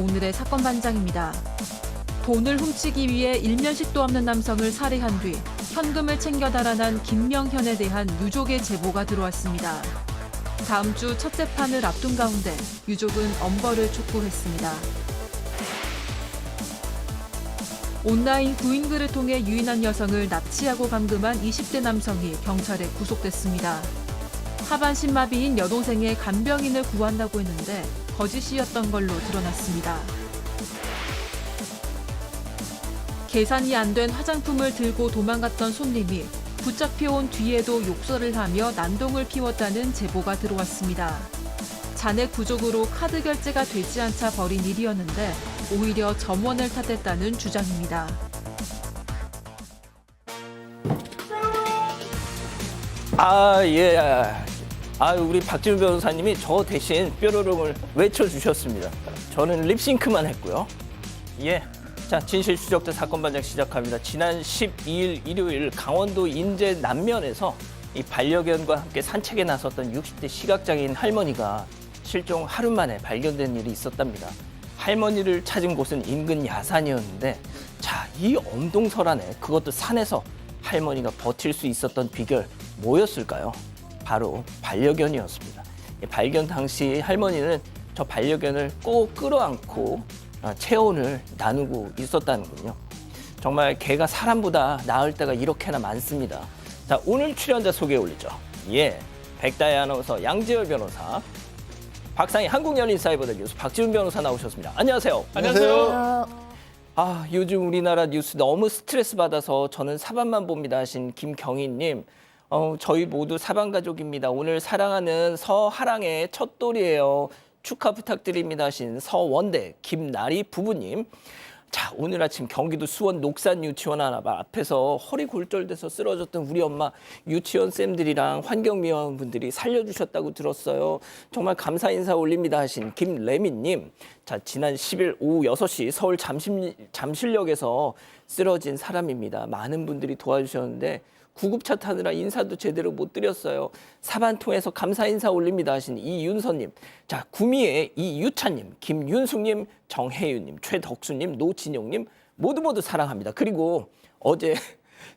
오늘의 사건 반장입니다. 돈을 훔치기 위해 일면식도 없는 남성을 살해한 뒤 현금을 챙겨 달아난 김명현에 대한 유족의 제보가 들어왔습니다. 다음 주 첫 재판을 앞둔 가운데 유족은 엄벌을 촉구했습니다. 온라인 구인글을 통해 유인한 여성을 납치하고 감금한 20대 남성이 경찰에 구속됐습니다. 하반신 마비인 여동생의 간병인을 구한다고 했는데 거짓이었던 걸로 드러났습니다. 계산이 안 된 화장품을 들고 도망갔던 손님이 붙잡혀온 뒤에도 욕설을 하며 난동을 피웠다는 제보가 들어왔습니다. 잔액 부족으로 카드 결제가 되지 않자 벌인 일이었는데 오히려 점원을 탓했다는 주장입니다. 우리 박지훈 변호사님이 저 대신 뾰로롱을 외쳐주셨습니다. 저는 립싱크만 했고요. 자, 진실 추적자 사건 반장 시작합니다. 지난 12일 일요일 강원도 인제 남면에서 이 반려견과 함께 산책에 나섰던 60대 시각장애인 할머니가 실종 하루 만에 발견된 일이 있었답니다. 할머니를 찾은 곳은 인근 야산이었는데, 자, 이 엄동설안에 그것도 산에서 할머니가 버틸 수 있었던 비결 뭐였을까요? 바로 반려견이었습니다. 발견 당시 할머니는 저 반려견을 꼭 끌어안고 체온을 나누고 있었다는군요. 정말 개가 사람보다 나을 때가 이렇게나 많습니다. 자, 오늘 출연자 소개해 올리죠. 백다혜 아나운서, 양지열 변호사, 박상희 한국열린사이버대 교수, 박지훈 변호사 나오셨습니다. 안녕하세요. 안녕하세요. 요즘 우리나라 뉴스 너무 스트레스 받아서 저는 사반만 봅니다 하신 김경희님, 저희 모두 사반 가족입니다. 오늘 사랑하는 서하랑의 첫 돌이에요. 축하 부탁드립니다 하신 서원대 김나리 부부님. 자, 오늘 아침 경기도 수원 녹산 유치원 하나 앞에서 허리 골절돼서 쓰러졌던 우리 엄마 유치원 쌤들이랑 환경미화원분들이 살려주셨다고 들었어요. 정말 감사 인사 올립니다 하신 김래민님. 자, 지난 10일 오후 6시 서울 잠실역에서 쓰러진 사람입니다. 많은 분들이 도와주셨는데 구급차 타느라 인사도 제대로 못 드렸어요. 사반 통해서 감사 인사 올립니다 하신 이윤서님. 자, 구미의 이유찬님, 김윤숙님, 정혜윤님, 최덕수님, 노진용님 모두 사랑합니다. 그리고 어제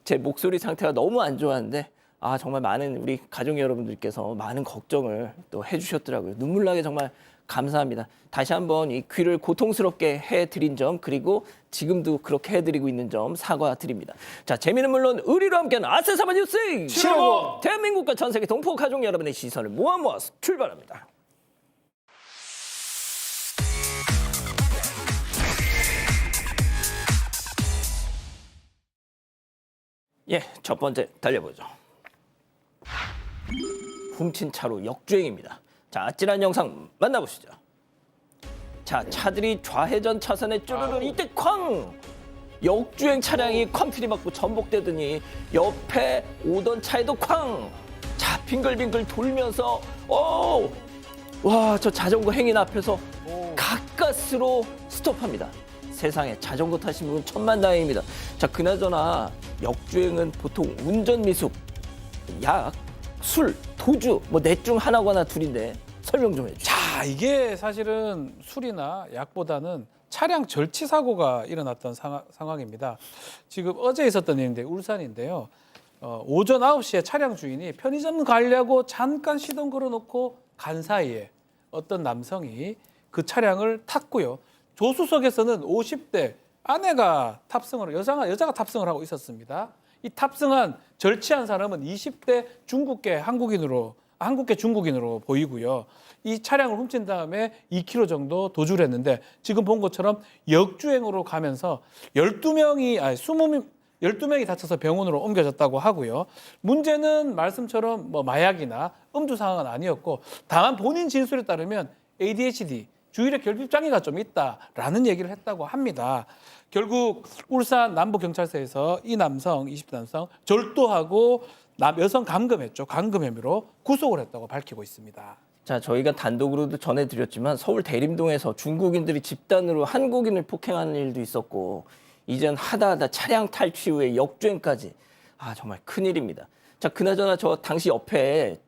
제 목소리 상태가 너무 안 좋았는데 정말 많은 우리 가족 여러분들께서 많은 걱정을 또 해주셨더라고요. 눈물 나게 정말 감사합니다. 다시 한번 이 귀를 고통스럽게 해드린 점, 그리고 지금도 그렇게 해드리고 있는 점 사과드립니다. 자, 재미는 물론 의리로 함께하는 아세사바 뉴스 755! 대한민국과 전 세계 동포 가족 여러분의 시선을 모아서 출발합니다. 첫 번째 달려보죠. 훔친 차로 역주행입니다. 자, 아찔한 영상 만나보시죠. 자, 차들이 좌회전 차선에 쭈르르 이때 쾅! 역주행 차량이 쾅트리 맞고 전복되더니 옆에 오던 차에도 쾅! 자, 빙글빙글 돌면서 저 자전거 행인 앞에서 가까스로 스톱합니다. 세상에 자전거 타신 분은 천만다행입니다. 자, 그나저나 역주행은 보통 운전 미숙, 약, 술, 도주, 넷 중 하나거나 둘인데 설명 좀 해주세요. 자, 이게 사실은 술이나 약보다는 차량 절취 사고가 일어났던 상황입니다. 지금 어제 있었던 일인데 울산인데요. 오전 9시에 차량 주인이 편의점 가려고 잠깐 시동 걸어놓고 간 사이에 어떤 남성이 그 차량을 탔고요. 조수석에서는 50대 아내가 여자가 탑승을 하고 있었습니다. 이 탑승한 절취한 사람은 20대 한국계 중국인으로 보이고요. 이 차량을 훔친 다음에 2km 정도 도주를 했는데 지금 본 것처럼 역주행으로 가면서 12명이 다쳐서 병원으로 옮겨졌다고 하고요. 문제는 말씀처럼 마약이나 음주 상황은 아니었고, 다만 본인 진술에 따르면 ADHD, 주의력 결핍 장애가 좀 있다라는 얘기를 했다고 합니다. 결국 울산 남부경찰서에서 이 20대 남성 절도하고 여성 감금했죠. 감금 혐의로 구속을 했다고 밝히고 있습니다. 자, 저희가 단독으로도 전해드렸지만 서울 대림동에서 중국인들이 집단으로 한국인을 폭행하는 일도 있었고, 이젠 하다 차량 탈취 후에 역주행까지. 정말 큰일입니다. 자, 그나저나 저 당시 옆에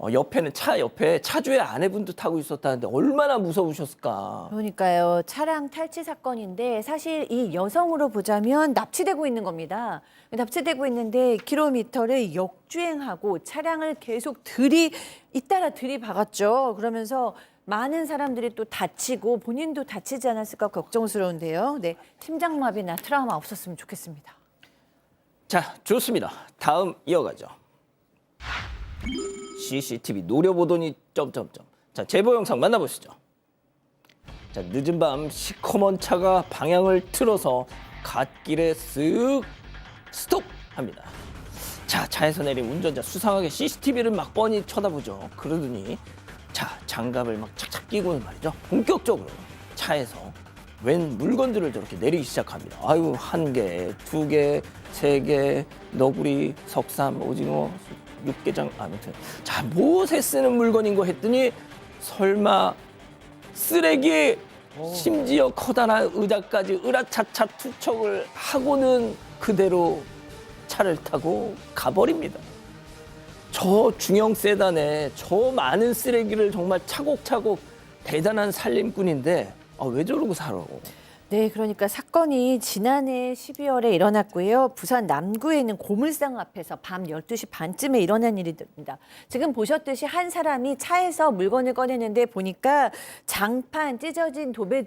옆에는 차 옆에 차주의 아내분도 타고 있었다는데 얼마나 무서우셨을까. 그러니까요. 차량 탈취 사건인데 사실 이 여성으로 보자면 납치되고 있는 겁니다. 납치되고 있는데 킬로미터를 역주행하고 차량을 계속 잇따라 들이박았죠. 그러면서 많은 사람들이 또 다치고 본인도 다치지 않았을까 걱정스러운데요. 네, 심장마비나 트라우마 없었으면 좋겠습니다. 자, 좋습니다. 다음 이어가죠. CCTV 노려보더니 점점점. 자, 제보 영상 만나보시죠. 자, 늦은 밤 시커먼 차가 방향을 틀어서 갓길에 쓱 스톱합니다. 자, 차에서 내린 운전자 수상하게 CCTV를 막 뻔히 쳐다보죠. 그러더니 자, 장갑을 막 착착 끼고는 말이죠. 본격적으로 차에서 웬 물건들을 저렇게 내리기 시작합니다. 아유, 1개, 2개, 3개, 너구리, 석삼, 오징어, 육개장, 아무튼 자, 무엇에 쓰는 물건인 거 했더니 설마 쓰레기, 심지어 커다란 의자까지 으라차차 투척을 하고는 그대로 차를 타고 가버립니다. 저 중형 세단에 저 많은 쓰레기를 정말 차곡차곡 대단한 살림꾼인데 왜 저러고 살아? 네, 그러니까 사건이 지난해 12월에 일어났고요. 부산 남구에 있는 고물상 앞에서 밤 12시 반쯤에 일어난 일입니다. 지금 보셨듯이 한 사람이 차에서 물건을 꺼내는데 보니까 장판, 찢어진 도배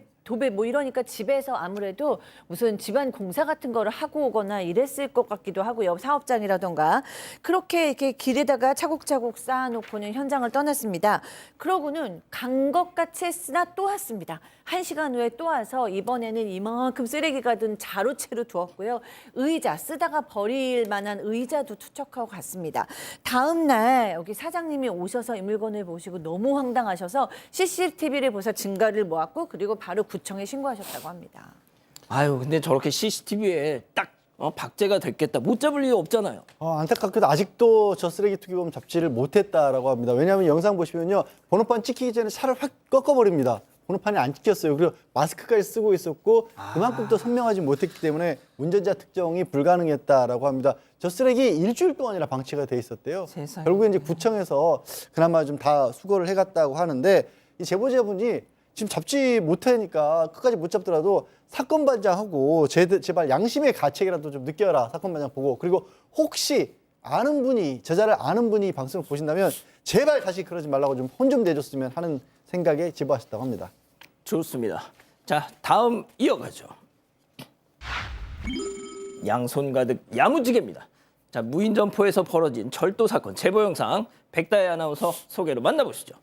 뭐 이러니까 집에서 아무래도 무슨 집안 공사 같은 거를 하고 오거나 이랬을 것 같기도 하고요. 사업장이라던가. 그렇게 이렇게 길에다가 차곡차곡 쌓아놓고는 현장을 떠났습니다. 그러고는 간 것 같이 했으나 또 왔습니다. 1시간 후에 또 와서 이번에는 이만큼 쓰레기가 든 자루채로 두었고요. 의자, 쓰다가 버릴 만한 의자도 투척하고 갔습니다. 다음 날 여기 사장님이 오셔서 이 물건을 보시고 너무 황당하셔서 CCTV를 보서 증거를 모았고 그리고 바로 구청에 신고하셨다고 합니다. 아유, 근데 저렇게 CCTV에 딱 박제가 됐겠다. 못 잡을 리가 없잖아요. 안타깝게도 아직도 저 쓰레기 투기범 잡지를 못했다라고 합니다. 왜냐하면 영상 보시면요. 번호판 찍히기 전에 차를 확 꺾어버립니다. 번호판이 안 찍혔어요. 그리고 마스크까지 쓰고 있었고 그만큼 또 선명하지 못했기 때문에 운전자 특정이 불가능했다라고 합니다. 저 쓰레기 일주일 동안이나 방치가 돼 있었대요. 세상에. 결국에 이제 구청에서 그나마 좀 다 수거를 해갔다고 하는데 이 제보자분이 지금 잡지 못하니까 끝까지 못 잡더라도 사건 반장하고 제발 양심의 가책이라도 좀 느껴라. 사건 반장 보고. 그리고 혹시 아는 분이 저자를 아는 분이 방송을 보신다면 제발 다시 그러지 말라고 좀 혼 좀 내줬으면 하는 생각에 제보하셨다고 합니다. 좋습니다. 자, 다음 이어가죠. 양손 가득 야무지게입니다. 자, 무인점포에서 벌어진 절도 사건 제보 영상 백다혜 아나운서 소개로 만나보시죠.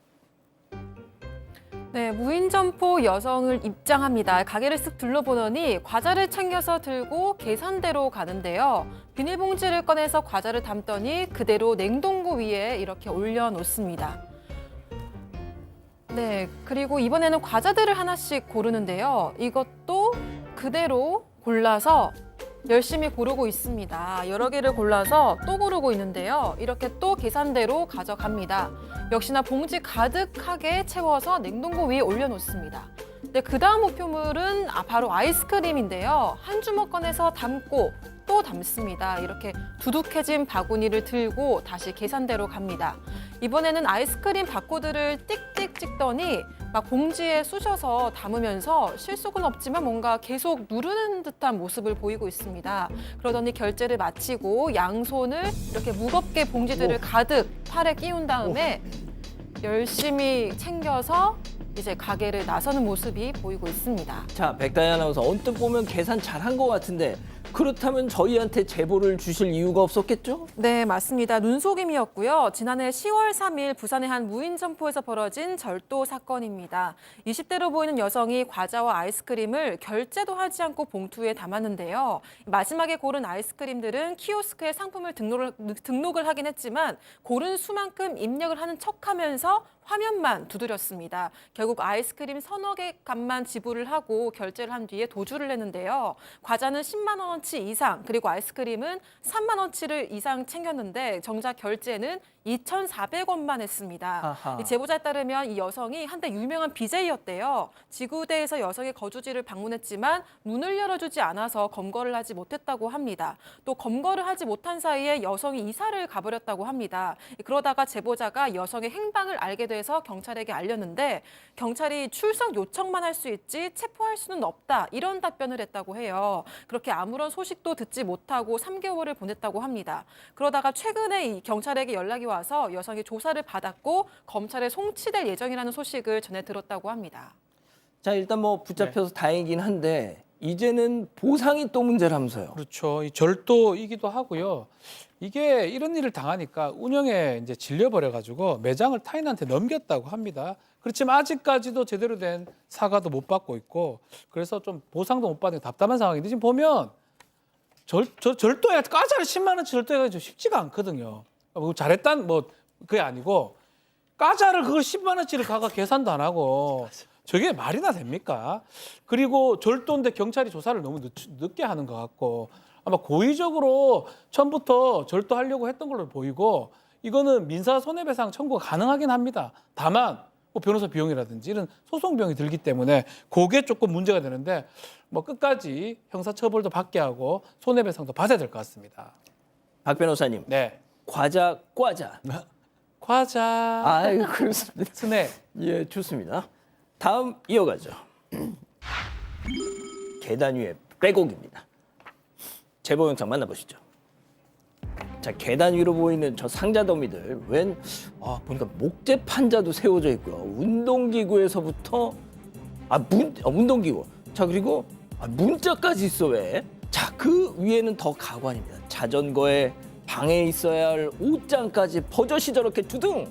네, 무인점포 여성을 입장합니다. 가게를 쓱 둘러보더니 과자를 챙겨서 들고 계산대로 가는데요. 비닐봉지를 꺼내서 과자를 담더니 그대로 냉동고 위에 이렇게 올려놓습니다. 네, 그리고 이번에는 과자들을 하나씩 고르는데요. 이것도 그대로 골라서 열심히 고르고 있습니다. 여러 개를 골라서 또 고르고 있는데요. 이렇게 또 계산대로 가져갑니다. 역시나 봉지 가득하게 채워서 냉동고 위에 올려놓습니다. 네, 그 다음 목표물은 바로 아이스크림인데요. 한 주먹 꺼내서 담고 또 담습니다. 이렇게 두둑해진 바구니를 들고 다시 계산대로 갑니다. 이번에는 아이스크림 바코드를 띡띡 찍더니 막 봉지에 쑤셔서 담으면서 실속은 없지만 뭔가 계속 누르는 듯한 모습을 보이고 있습니다. 그러더니 결제를 마치고 양손을 이렇게 무겁게 봉지들을 가득 팔에 끼운 다음에 열심히 챙겨서 이제 가게를 나서는 모습이 보이고 있습니다. 자, 백다혜 아나운서 언뜻 보면 계산 잘한 것 같은데 그렇다면 저희한테 제보를 주실 이유가 없었겠죠? 네, 맞습니다. 눈속임이었고요. 지난해 10월 3일 부산의 한 무인점포에서 벌어진 절도 사건입니다. 20대로 보이는 여성이 과자와 아이스크림을 결제도 하지 않고 봉투에 담았는데요. 마지막에 고른 아이스크림들은 키오스크에 상품을 등록을 하긴 했지만 고른 수만큼 입력을 하는 척하면서 화면만 두드렸습니다. 결국 아이스크림 서너 개 값만 지불을 하고 결제를 한 뒤에 도주를 했는데요. 과자는 10만 원어치 이상 그리고 아이스크림은 3만 원치를 이상 챙겼는데 정작 결제는 2,400원만 했습니다. 아하. 이 제보자에 따르면 이 여성이 한때 유명한 BJ였대요. 지구대에서 여성의 거주지를 방문했지만 문을 열어주지 않아서 검거를 하지 못했다고 합니다. 또 검거를 하지 못한 사이에 여성이 이사를 가버렸다고 합니다. 그러다가 제보자가 여성의 행방을 알게 돼서 경찰에게 알렸는데 경찰이 출석 요청만 할 수 있지 체포할 수는 없다 이런 답변을 했다고 해요. 그렇게 아무런 소식도 듣지 못하고 3개월을 보냈다고 합니다. 그러다가 최근에 이 경찰에게 연락이 와서 여성이 조사를 받았고 검찰에 송치될 예정이라는 소식을 전해 들었다고 합니다. 자, 일단 뭐 붙잡혀서 다행이긴 한데 이제는 보상이 또 문제라면서요. 그렇죠. 이 절도이기도 하고요. 이게 이런 일을 당하니까 운영에 이제 질려버려 가지고 매장을 타인한테 넘겼다고 합니다. 그렇지만 아직까지도 제대로 된 사과도 못 받고 있고 그래서 좀 보상도 못 받는 게 답답한 상황인데 지금 보면 절도에 과자를 10만 원치 절도해가지고 쉽지가 않거든요. 뭐 잘했단 뭐 그게 아니고 과자를 그걸 10만 원치를 가가 계산도 안 하고 저게 말이나 됩니까? 그리고 절도인데 경찰이 조사를 너무 늦게 하는 것 같고 아마 고의적으로 처음부터 절도하려고 했던 걸로 보이고 이거는 민사 손해배상 청구가 가능하긴 합니다. 다만 뭐 변호사 비용이라든지 이런 소송 비용이 들기 때문에 그게 조금 문제가 되는데 뭐 끝까지 형사처벌도 받게 하고 손해배상도 받아야 될 것 같습니다. 박 변호사님, 네, 과자. 과자, 아유, 그렇습니다. 스낵. 예, 좋습니다. 다음 이어가죠. 계단 위에 빼곡입니다. 제보 영상 만나보시죠. 자, 계단 위로 보이는 저 상자 더미들 보니까 목재 판자도 세워져 있고요. 운동기구에서부터 운동기구. 자, 그리고 문자까지 있어 왜? 자, 그 위에는 더 가관입니다. 자전거에 방에 있어야 할 옷장까지 버젓이 저렇게 두둥.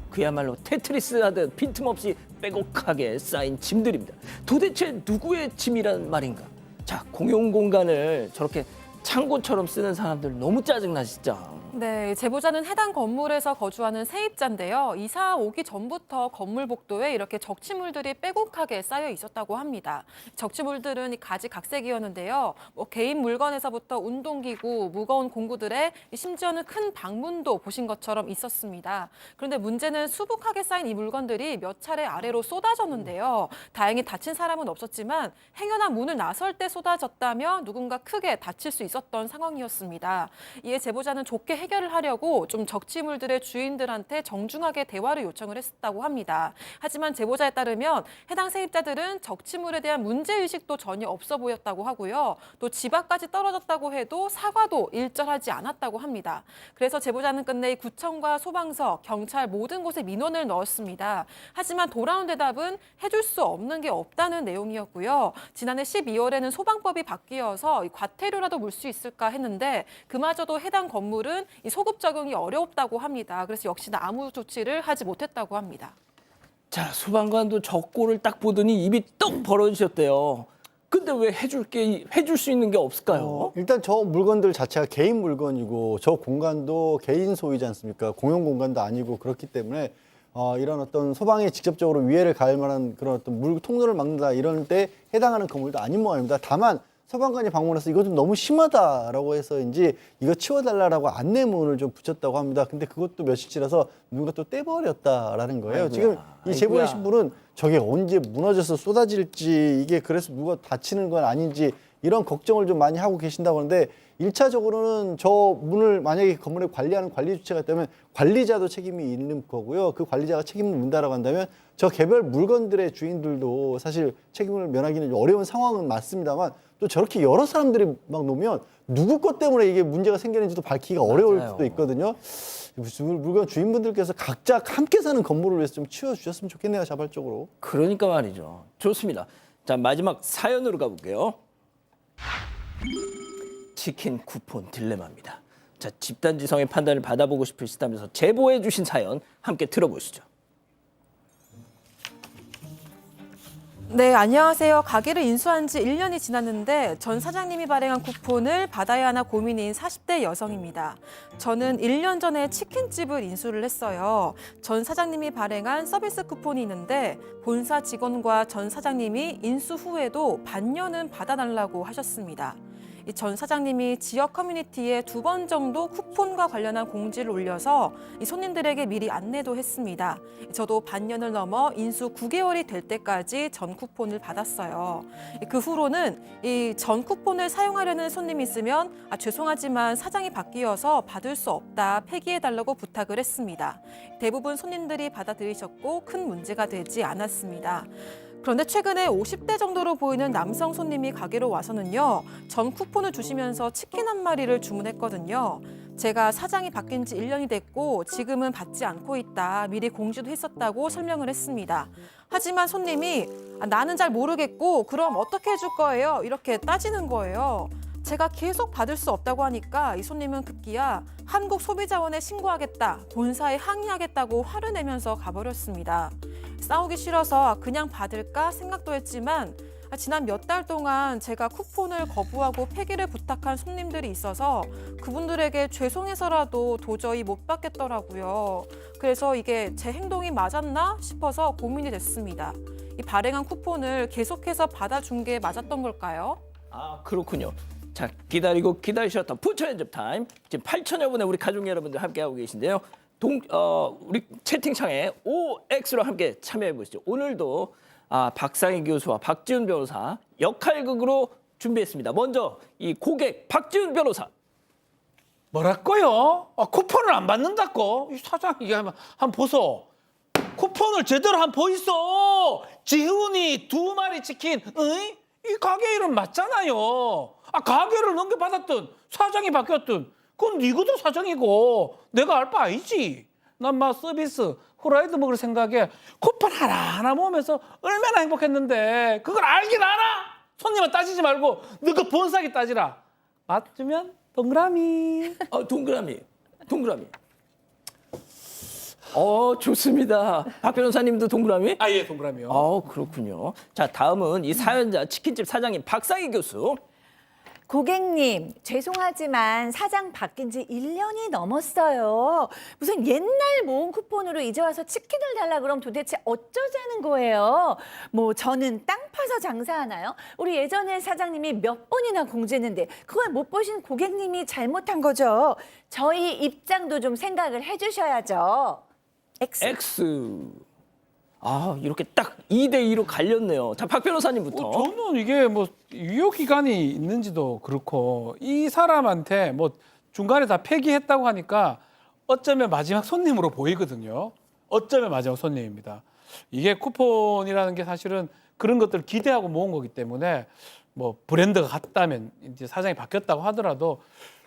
그야말로 테트리스 하듯 빈틈없이 빼곡하게 쌓인 짐들입니다. 도대체 누구의 짐이란 말인가? 자, 공용 공간을 저렇게 창고처럼 쓰는 사람들 너무 짜증나 진짜. 네, 제보자는 해당 건물에서 거주하는 세입자인데요. 이사 오기 전부터 건물 복도에 이렇게 적치물들이 빼곡하게 쌓여 있었다고 합니다. 적치물들은 가지각색이었는데요. 뭐 개인 물건에서부터 운동기구, 무거운 공구들에 심지어는 큰 방문도 보신 것처럼 있었습니다. 그런데 문제는 수북하게 쌓인 이 물건들이 몇 차례 아래로 쏟아졌는데요. 다행히 다친 사람은 없었지만 행여나 문을 나설 때 쏟아졌다며 누군가 크게 다칠 수 있었던 상황이었습니다. 이에 제보자는 좋게 해결을 하려고 좀 적치물들의 주인들한테 정중하게 대화를 요청을 했다고 합니다. 하지만 제보자에 따르면 해당 세입자들은 적치물에 대한 문제의식도 전혀 없어 보였다고 하고요. 또 집 앞까지 떨어졌다고 해도 사과도 일절하지 않았다고 합니다. 그래서 제보자는 끝내 구청과 소방서, 경찰 모든 곳에 민원을 넣었습니다. 하지만 돌아온 대답은 해줄 수 없는 게 없다는 내용이었고요. 지난해 12월에는 소방법이 바뀌어서 과태료라도 물 수 있을까 했는데 그마저도 해당 건물은 이 소급 적용이 어렵다고 합니다. 그래서 역시나 아무 조치를 하지 못했다고 합니다. 자, 소방관도 저 꼴을 딱 보더니 입이 떡 벌어지셨대요. 근데 왜 해줄 수 있는 게 없을까요? 일단 저 물건들 자체가 개인 물건이고 저 공간도 개인 소유지 않습니까? 공용 공간도 아니고 그렇기 때문에 이런 어떤 소방에 직접적으로 위해를 가할 만한 그런 어떤 물 통로를 막는다 이런 때 해당하는 건물도 아닌 모양입니다. 다만 소방관이 방문해서 이거 좀 너무 심하다라고 해서인지 이거 치워달라고 안내문을 좀 붙였다고 합니다. 근데 그것도 며칠 지나서 누가 또 떼버렸다라는 거예요. 아이고야, 지금 이 제보해 아이고야. 주신 분은 저게 언제 무너져서 쏟아질지 이게 그래서 누가 다치는 건 아닌지 이런 걱정을 좀 많이 하고 계신다고 하는데 1차적으로는 저 문을 만약에 건물을 관리하는 관리 주체가 있다면 관리자도 책임이 있는 거고요. 그 관리자가 책임을 묻는다라고 한다면 저 개별 물건들의 주인들도 사실 책임을 면하기는 어려운 상황은 맞습니다만 또 저렇게 여러 사람들이 막 놓으면 누구 것 때문에 이게 문제가 생기는지도 밝히기가 어려울 맞아요. 수도 있거든요. 물건 주인분들께서 각자 함께 사는 건물을 위해서 좀 치워주셨으면 좋겠네요. 자발적으로. 그러니까 말이죠. 좋습니다. 자, 마지막 사연으로 가볼게요. 치킨 쿠폰 딜레마입니다. 자, 집단지성의 판단을 받아보고 싶으시다면서 제보해 주신 사연 함께 들어보시죠. 네, 안녕하세요. 가게를 인수한 지 1년이 지났는데 전 사장님이 발행한 쿠폰을 받아야 하나 고민인 40대 여성입니다. 저는 1년 전에 치킨집을 인수를 했어요. 전 사장님이 발행한 서비스 쿠폰이 있는데 본사 직원과 전 사장님이 인수 후에도 반년은 받아달라고 하셨습니다. 이 전 사장님이 지역 커뮤니티에 2번 정도 쿠폰과 관련한 공지를 올려서 이 손님들에게 미리 안내도 했습니다. 저도 반년을 넘어 인수 9개월이 될 때까지 전 쿠폰을 받았어요. 그 후로는 이 전 쿠폰을 사용하려는 손님이 있으면 죄송하지만 사장이 바뀌어서 받을 수 없다, 폐기해달라고 부탁을 했습니다. 대부분 손님들이 받아들이셨고 큰 문제가 되지 않았습니다. 그런데 최근에 50대 정도로 보이는 남성 손님이 가게로 와서는요, 전 쿠폰을 주시면서 치킨 한 마리를 주문했거든요. 제가 사장이 바뀐 지 1년이 됐고 지금은 받지 않고 있다, 미리 공지도 했었다고 설명을 했습니다. 하지만 손님이 나는 잘 모르겠고 그럼 어떻게 해줄 거예요? 이렇게 따지는 거예요. 제가 계속 받을 수 없다고 하니까 이 손님은 급기야 한국소비자원에 신고하겠다, 본사에 항의하겠다고 화를 내면서 가버렸습니다. 싸우기 싫어서 그냥 받을까 생각도 했지만 지난 몇 달 동안 제가 쿠폰을 거부하고 폐기를 부탁한 손님들이 있어서 그분들에게 죄송해서라도 도저히 못 받겠더라고요. 그래서 이게 제 행동이 맞았나 싶어서 고민이 됐습니다. 이 발행한 쿠폰을 계속해서 받아준 게 맞았던 걸까요? 아, 그렇군요. 자, 기다리고 기다리셨던 부처 연접 타임. 지금 8천여 분의 우리 가족 여러분들 함께하고 계신데요. 우리 채팅창에 OX로 함께 참여해 보시죠. 오늘도 박상희 교수와 박지훈 변호사 역할극으로 준비했습니다. 먼저 이 고객 박지훈 변호사. 뭐랄까요? 쿠폰을 안 받는다고? 이 사장 이게 한번 보소. 쿠폰을 제대로 한번 보이소. 지훈이 2마리 치킨, 어이? 이 가게 이름 맞잖아요. 가게를 넘겨받았든 사장이 바뀌었든 그건 니거도 사장이고 내가 알 바 아니지. 난 막 서비스 후라이드 먹을 생각에 쿠폰 하나하나 모으면서 얼마나 행복했는데 그걸 알긴 알아. 손님은 따지지 말고 너그 본사기 따지라. 맞으면 동그라미. 동그라미. 좋습니다. 박 변호사님도 동그라미? 예, 동그라미요. 그렇군요. 자, 다음은 이 사연자 치킨집 사장님 박상희 교수. 고객님, 죄송하지만 사장 바뀐 지 1년이 넘었어요. 무슨 옛날 모은 쿠폰으로 이제 와서 치킨을 달라 그럼 도대체 어쩌자는 거예요? 뭐 저는 땅 파서 장사하나요? 우리 예전에 사장님이 몇 번이나 공지했는데 그걸 못 보신 고객님이 잘못한 거죠. 저희 입장도 좀 생각을 해주셔야죠. X. 이렇게 딱 2대2로 갈렸네요. 자, 박 변호사님부터. 저는 이게 뭐 유효 기간이 있는지도 그렇고 이 사람한테 뭐 중간에 다 폐기했다고 하니까 어쩌면 마지막 손님으로 보이거든요. 어쩌면 마지막 손님입니다. 이게 쿠폰이라는 게 사실은 그런 것들을 기대하고 모은 거기 때문에 뭐 브랜드가 같다면 이제 사장이 바뀌었다고 하더라도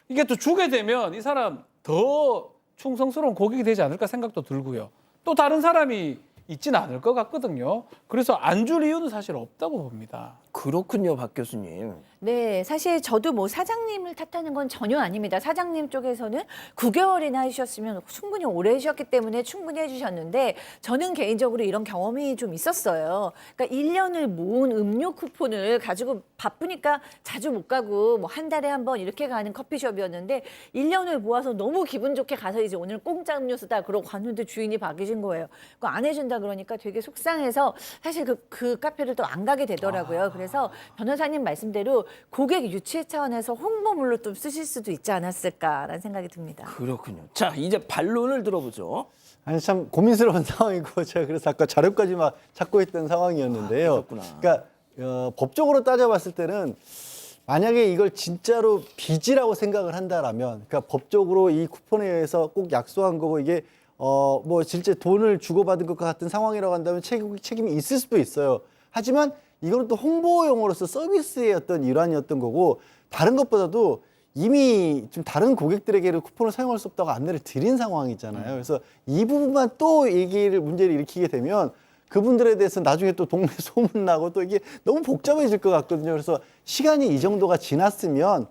이게 또 주게 되면 이 사람 더 충성스러운 고객이 되지 않을까 생각도 들고요. 또 다른 사람이 있지는 않을 것 같거든요. 그래서 안 줄 이유는 사실 없다고 봅니다. 그렇군요, 박 교수님. 네, 사실 저도 뭐 사장님을 탓하는 건 전혀 아닙니다. 사장님 쪽에서는 9개월이나 하셨으면 충분히 오래 하셨기 때문에 충분히 해주셨는데 저는 개인적으로 이런 경험이 좀 있었어요. 그러니까 1년을 모은 음료 쿠폰을 가지고 바쁘니까 자주 못 가고 뭐 한 달에 한 번 이렇게 가는 커피숍이었는데 1년을 모아서 너무 기분 좋게 가서 이제 오늘 공짜 음료수다 그러고 갔는데 주인이 바뀌신 거예요. 그거 안 해준다 그러니까 되게 속상해서 사실 그 카페를 또 안 가게 되더라고요. 그래서 변호사님 말씀대로 고객 유치 차원에서 홍보물로 좀 쓰실 수도 있지 않았을까라는 생각이 듭니다. 그렇군요. 자, 이제 반론을 들어보죠. 아니 참 고민스러운 상황이고 제가 그래서 아까 자료까지 막 찾고 있던 상황이었는데요. 그렇구나. 그러니까 법적으로 따져봤을 때는 만약에 이걸 진짜로 빚이라고 생각을 한다라면, 그러니까 법적으로 이 쿠폰에 의해서 꼭 약속한 거고 이게 뭐 실제 돈을 주고받은 것과 같은 상황이라고 한다면 책임이 있을 수도 있어요. 하지만 이거는 또 홍보용으로서 서비스의 어떤 일환이었던 거고 다른 것보다도 이미 좀 다른 고객들에게는 쿠폰을 사용할 수 없다고 안내를 드린 상황이잖아요. 그래서 이 부분만 또 문제를 일으키게 되면 그분들에 대해서 나중에 또 동네 소문나고 또 이게 너무 복잡해질 것 같거든요. 그래서 시간이 이 정도가 지났으면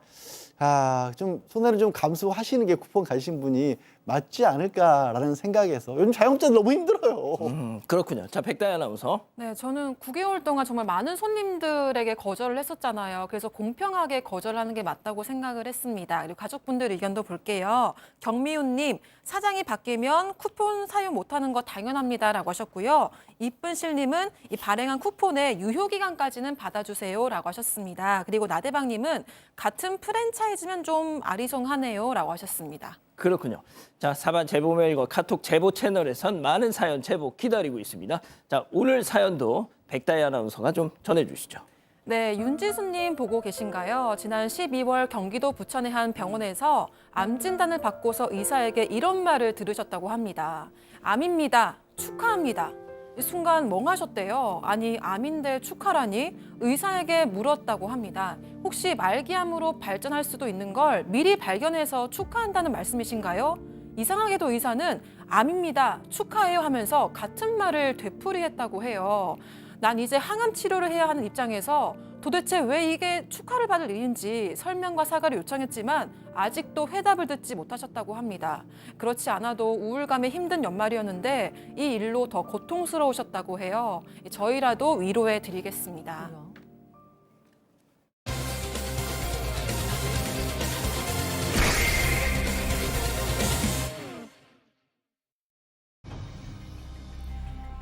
좀 손해를 좀 감수하시는 게 쿠폰 가신 분이 맞지 않을까라는 생각에서 요즘 자영업자들 너무 힘들어요. 그렇군요. 자, 백다희 아나운서. 네, 저는 9개월 동안 정말 많은 손님들에게 거절을 했었잖아요. 그래서 공평하게 거절하는 게 맞다고 생각을 했습니다. 그리고 가족분들 의견도 볼게요. 경미훈님, 사장이 바뀌면 쿠폰 사용 못하는 거 당연합니다라고 하셨고요. 이쁜실님은 이 발행한 쿠폰의 유효기간까지는 받아주세요라고 하셨습니다. 그리고 나대방님은 같은 프랜차이즈면 좀 아리송하네요라고 하셨습니다. 그렇군요. 자, 사반 제보 메일과 카톡 제보 채널에선 많은 사연 제보 기다리고 있습니다. 자, 오늘 사연도 백다희 아나운서가 좀 전해주시죠. 네, 윤지수님 보고 계신가요? 지난 12월 경기도 부천의 한 병원에서 암 진단을 받고서 의사에게 이런 말을 들으셨다고 합니다. 암입니다. 축하합니다. 이 순간 멍하셨대요. 아니, 암인데 축하라니? 의사에게 물었다고 합니다. 혹시 말기암으로 발전할 수도 있는 걸 미리 발견해서 축하한다는 말씀이신가요? 이상하게도 의사는 암입니다. 축하해요 하면서 같은 말을 되풀이했다고 해요. 난 이제 항암 치료를 해야 하는 입장에서 도대체 왜 이게 축하를 받을 일인지 설명과 사과를 요청했지만 아직도 회답을 듣지 못하셨다고 합니다. 그렇지 않아도 우울감에 힘든 연말이었는데 이 일로 더 고통스러우셨다고 해요. 저희라도 위로해 드리겠습니다.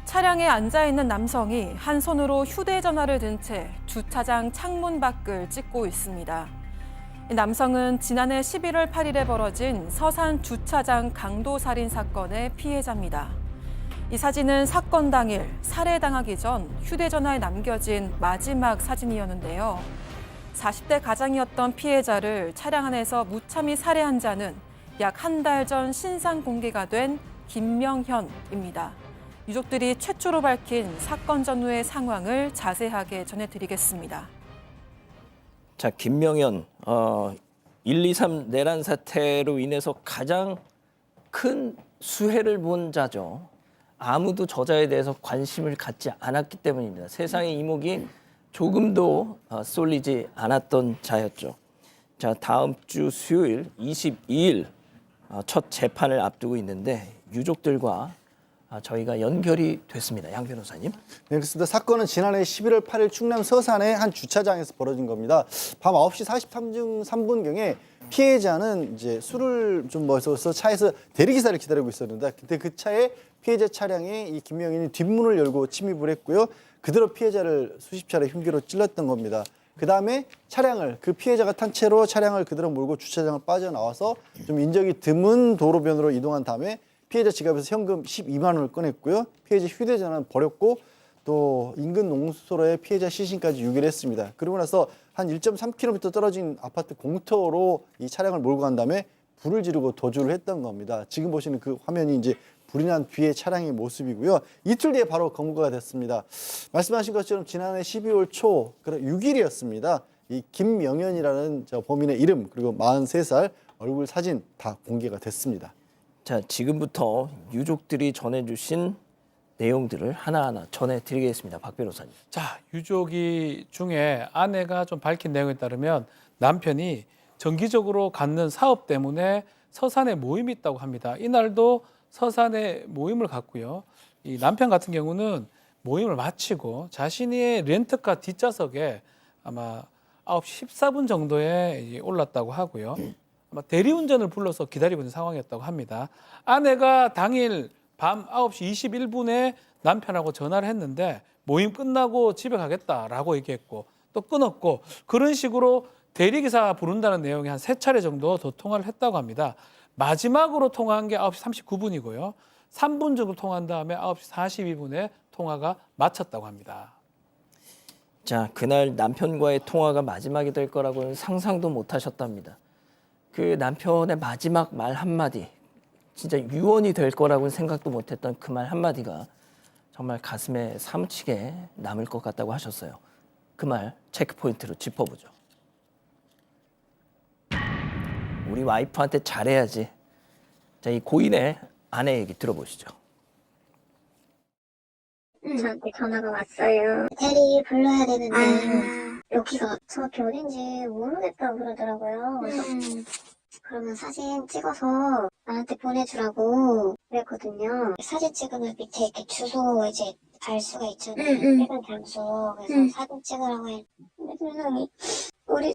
차량에 앉아있는 남성이 한 손으로 휴대전화를 든 채 주차장 창문 밖을 찍고 있습니다. 이 남성은 지난해 11월 8일에 벌어진 서산 주차장 강도살인 사건의 피해자입니다. 이 사진은 사건 당일 살해당하기 전 휴대전화에 남겨진 마지막 사진이었는데요. 40대 가장이었던 피해자를 차량 안에서 무참히 살해한 자는 약 한 달 전 신상 공개가 된 김명현입니다. 유족들이 최초로 밝힌 사건 전후의 상황을 자세하게 전해드리겠습니다. 자, 김명현 1, 2, 3 내란 사태로 인해서 가장 큰 수혜를 본 자죠. 아무도 저자에 대해서 관심을 갖지 않았기 때문입니다. 세상의 이목이 조금도 쏠리지 않았던 자였죠. 자, 다음 주 수요일 22일 첫 재판을 앞두고 있는데 유족들과 저희가 연결이 됐습니다. 양 변호사님. 네, 그렇습니다. 사건은 지난해 11월 8일 충남 서산의 한 주차장에서 벌어진 겁니다. 밤 9시 43분경에 피해자는 이제 술을 좀 마셔서 차에서 대리기사를 기다리고 있었는데 그때 그 차에 피해자 차량에 이 김명현이 뒷문을 열고 침입을 했고요. 그대로 피해자를 수십 차례 흉기로 찔렀던 겁니다. 그다음에 차량을 그 피해자가 탄 채로 차량을 그대로 몰고 주차장을 빠져나와서 좀 인적이 드문 도로변으로 이동한 다음에 피해자 지갑에서 현금 12만 원을 꺼냈고요. 피해자 휴대전화는 버렸고 또 인근 농수로에 피해자 시신까지 유기를 했습니다. 그러고 나서 한 1.3km 떨어진 아파트 공터로 이 차량을 몰고 간 다음에 불을 지르고 도주를 했던 겁니다. 지금 보시는 그 화면이 이제 불이 난 뒤의 차량의 모습이고요. 이틀 뒤에 바로 검거가 됐습니다. 말씀하신 것처럼 지난해 12월 초 6일이었습니다. 이 김명현이라는 저 범인의 이름 그리고 43살 얼굴 사진 다 공개가 됐습니다. 자, 지금부터 유족들이 전해주신 내용들을 하나하나 전해드리겠습니다. 박 변호사님. 자, 유족이 중에 아내가 좀 밝힌 내용에 따르면 남편이 정기적으로 갖는 사업 때문에 서산에 모임이 있다고 합니다. 이날도 서산에 모임을 갔고요. 이 남편 같은 경우는 모임을 마치고 자신의 렌트카 뒷좌석에 아마 9시 14분 정도에 올랐다고 하고요. 아마 대리운전을 불러서 기다리고 있는 상황이었다고 합니다. 아내가 당일 밤 9시 21분에 남편하고 전화를 했는데 모임 끝나고 집에 가겠다라고 얘기했고 또 끊었고 그런 식으로 대리기사 부른다는 내용이 한 3차례 정도 더 통화를 했다고 합니다. 마지막으로 통화한 게 9시 39분이고요. 3분 정도 통화한 다음에 9시 42분에 통화가 마쳤다고 합니다. 자, 그날 남편과의 통화가 마지막이 될 거라고는 상상도 못 하셨답니다. 그 남편의 마지막 말 한마디, 진짜 유언이 될 거라고는 생각도 못했던 그 말 한마디가 정말 가슴에 사무치게 남을 것 같다고 하셨어요. 그 말 체크포인트로 짚어보죠. 우리 와이프한테 잘해야지. 자, 이 고인의 아내 얘기 들어보시죠. 저한테 전화가 왔어요. 대리 불러야 되는데 여기가 정확히 어딘지 모르겠다고 그러더라고요. 그래서 그러면 사진 찍어서 나한테 보내주라고 그랬거든요. 사진 찍으면 밑에 이렇게 주소 이제 알 수가 있잖아요. 일반 장소. 그래서 사진 찍으라고 했는데 분명히 우리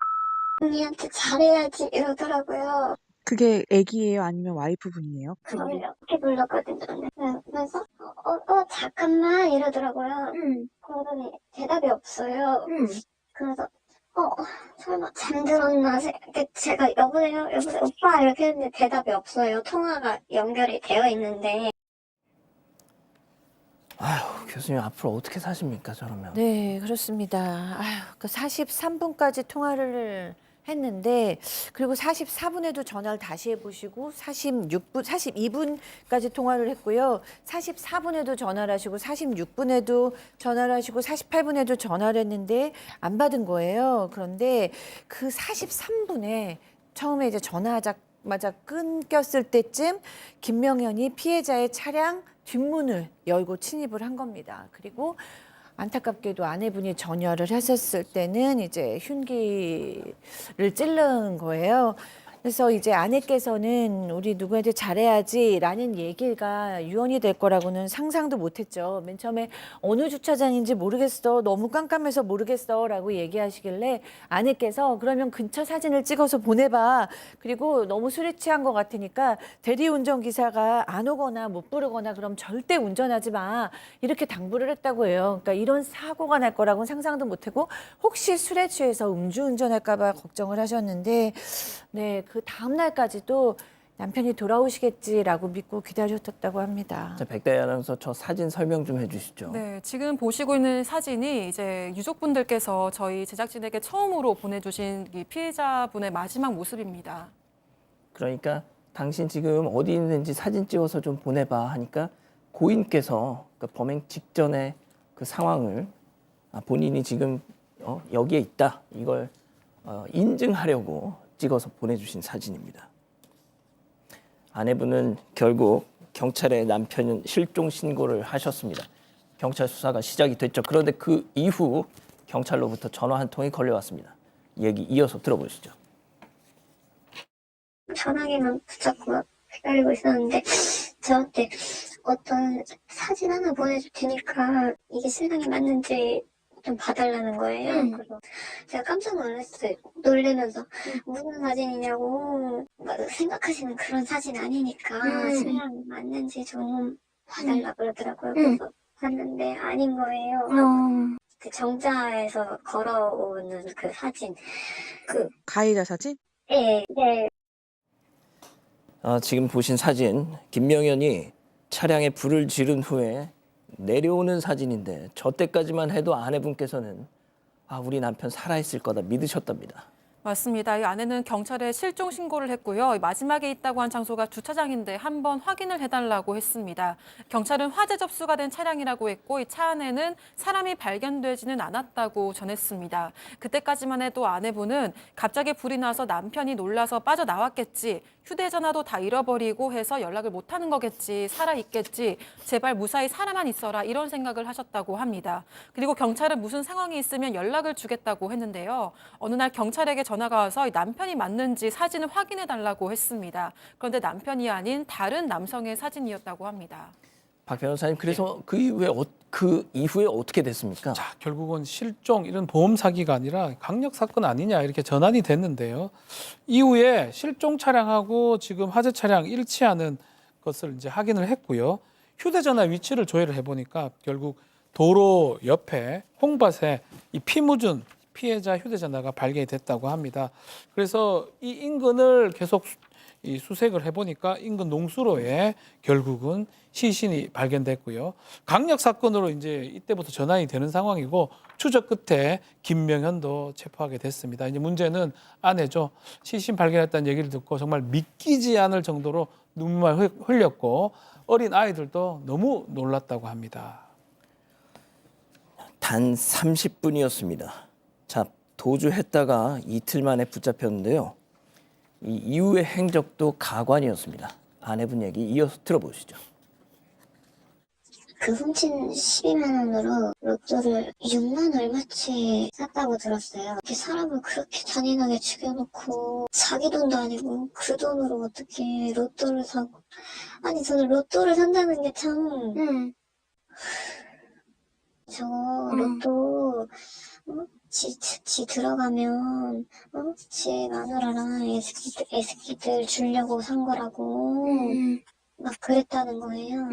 언니한테 잘해야지 이러더라고요. 그게 애기예요? 아니면 와이프분이에요? 그걸 이렇게 불렀거든요. 그래서 잠깐만 이러더라고요. 그러더니 대답이 없어요. 그래서 설마 잠들었나 제가 여보세요 오빠 이렇게 했는데 대답이 없어요. 통화가 연결이 되어 있는데. 아휴, 교수님 앞으로 어떻게 사십니까, 저러면? 네, 그렇습니다. 아유, 그 43분까지 통화를 했는데 그리고 44분에도 전화를 다시 해보시고 42분까지 통화를 했고요. 44분에도 전화를 하시고 46분에도 전화를 하시고 48분에도 전화를 했는데 안 받은 거예요. 그런데 그 43분에 처음에 이제 전화하자마자 끊겼을 때쯤 김명현이 피해자의 차량 뒷문을 열고 침입을 한 겁니다. 그리고 안타깝게도 아내분이 전화를 하셨을 때는 이제 흉기를 찔른 거예요. 그래서 이제 아내께서는 우리 누구한테 잘해야지라는 얘기가 유언이 될 거라고는 상상도 못했죠. 맨 처음에 어느 주차장인지 모르겠어, 너무 깜깜해서 모르겠어라고 얘기하시길래 아내께서 그러면 근처 사진을 찍어서 보내봐. 그리고 너무 술에 취한 것 같으니까 대리운전 기사가 안 오거나 못 부르거나 그럼 절대 운전하지 마 이렇게 당부를 했다고 해요. 그러니까 이런 사고가 날 거라고는 상상도 못하고 혹시 술에 취해서 음주운전할까 봐 걱정을 하셨는데 네. 그 다음 날까지도 남편이 돌아오시겠지라고 믿고 기다렸다고 합니다. 자, 백다희 아나운서 저 사진 설명 좀 해주시죠. 네, 지금 보시고 있는 사진이 이제 유족분들께서 저희 제작진에게 처음으로 보내주신 이 피해자분의 마지막 모습입니다. 그러니까 당신 지금 어디 있는지 사진 찍어서 좀 보내봐 하니까 고인께서 그 범행 직전의 그 상황을 본인이 지금 여기에 있다 이걸 인증하려고 찍어서 보내주신 사진입니다. 아내분은 결국 경찰에 남편 실종 신고를 하셨습니다. 경찰 수사가 시작이 됐죠. 그런데 그 이후 경찰로부터 전화 한 통이 걸려왔습니다. 얘기 이어서 들어보시죠. 전화기만 붙잡고 기다리고 있었는데 저한테 어떤 사진 하나 보내줄 테니까 이게 신랑이 맞는지 좀 봐달라는 거예요. 그래서 제가 깜짝 놀랐어요. 놀래면서 무슨 사진이냐고 생각하시는 그런 사진 아니니까 신랑 맞는지 좀 봐달라 그러더라고요. 그래서 봤는데 아닌 거예요. 그 정자에서 걸어오는 그 사진. 가해자 사진? 네. 지금 보신 사진 김명현이 차량에 불을 지른 후에 내려오는 사진인데 저 때까지만 해도 아내분께서는 우리 남편 살아있을 거다 믿으셨답니다. 맞습니다. 이 아내는 경찰에 실종 신고를 했고요. 마지막에 있다고 한 장소가 주차장인데 한번 확인을 해달라고 했습니다. 경찰은 화재 접수가 된 차량이라고 했고 이 차 안에는 사람이 발견되지는 않았다고 전했습니다. 그때까지만 해도 아내분은 갑자기 불이 나서 남편이 놀라서 빠져나왔겠지. 휴대전화도 다 잃어버리고 해서 연락을 못하는 거겠지. 살아있겠지. 제발 무사히 살아만 있어라. 이런 생각을 하셨다고 합니다. 그리고 경찰은 무슨 상황이 있으면 연락을 주겠다고 했는데요. 어느 날 경찰에게 전화가 와서 남편이 맞는지 사진을 확인해달라고 했습니다. 그런데 남편이 아닌 다른 남성의 사진이었다고 합니다. 박 변호사님, 그래서 그 이후에 어떻게 됐습니까? 자, 결국은 실종 이런 보험 사기가 아니라 강력 사건 아니냐 이렇게 전환이 됐는데요. 이후에 실종 차량하고 지금 화재 차량 일치하는 것을 이제 확인을 했고요. 휴대전화 위치를 조회를 해보니까 결국 도로 옆에 홍밭에 이 피 묻은 피해자 휴대전화가 발견이 됐다고 합니다. 그래서 이 인근을 계속 수색을 해보니까 인근 농수로에 결국은 시신이 발견됐고요. 강력 사건으로 이제 이때부터 전환이 되는 상황이고 추적 끝에 김명현도 체포하게 됐습니다. 이제 문제는 아내죠. 시신 발견했다는 얘기를 듣고 정말 믿기지 않을 정도로 눈물 흘렸고 어린 아이들도 너무 놀랐다고 합니다. 단 30분이었습니다. 자, 도주했다가 이틀 만에 붙잡혔는데요. 이 이후의 행적도 가관이었습니다. 아내분 얘기 이어서 들어보시죠. 그 훔친 12만 원으로 로또를 6만 얼마치 샀다고 들었어요. 이렇게 사람을 그렇게 잔인하게 죽여놓고 자기 돈도 아니고 그 돈으로 어떻게 로또를 사고. 아니 저는 로또를 산다는 게 참 저거 로또 지 들어가면 지 마누라랑 애새끼들 주려고 산 거라고 막 그랬다는 거예요.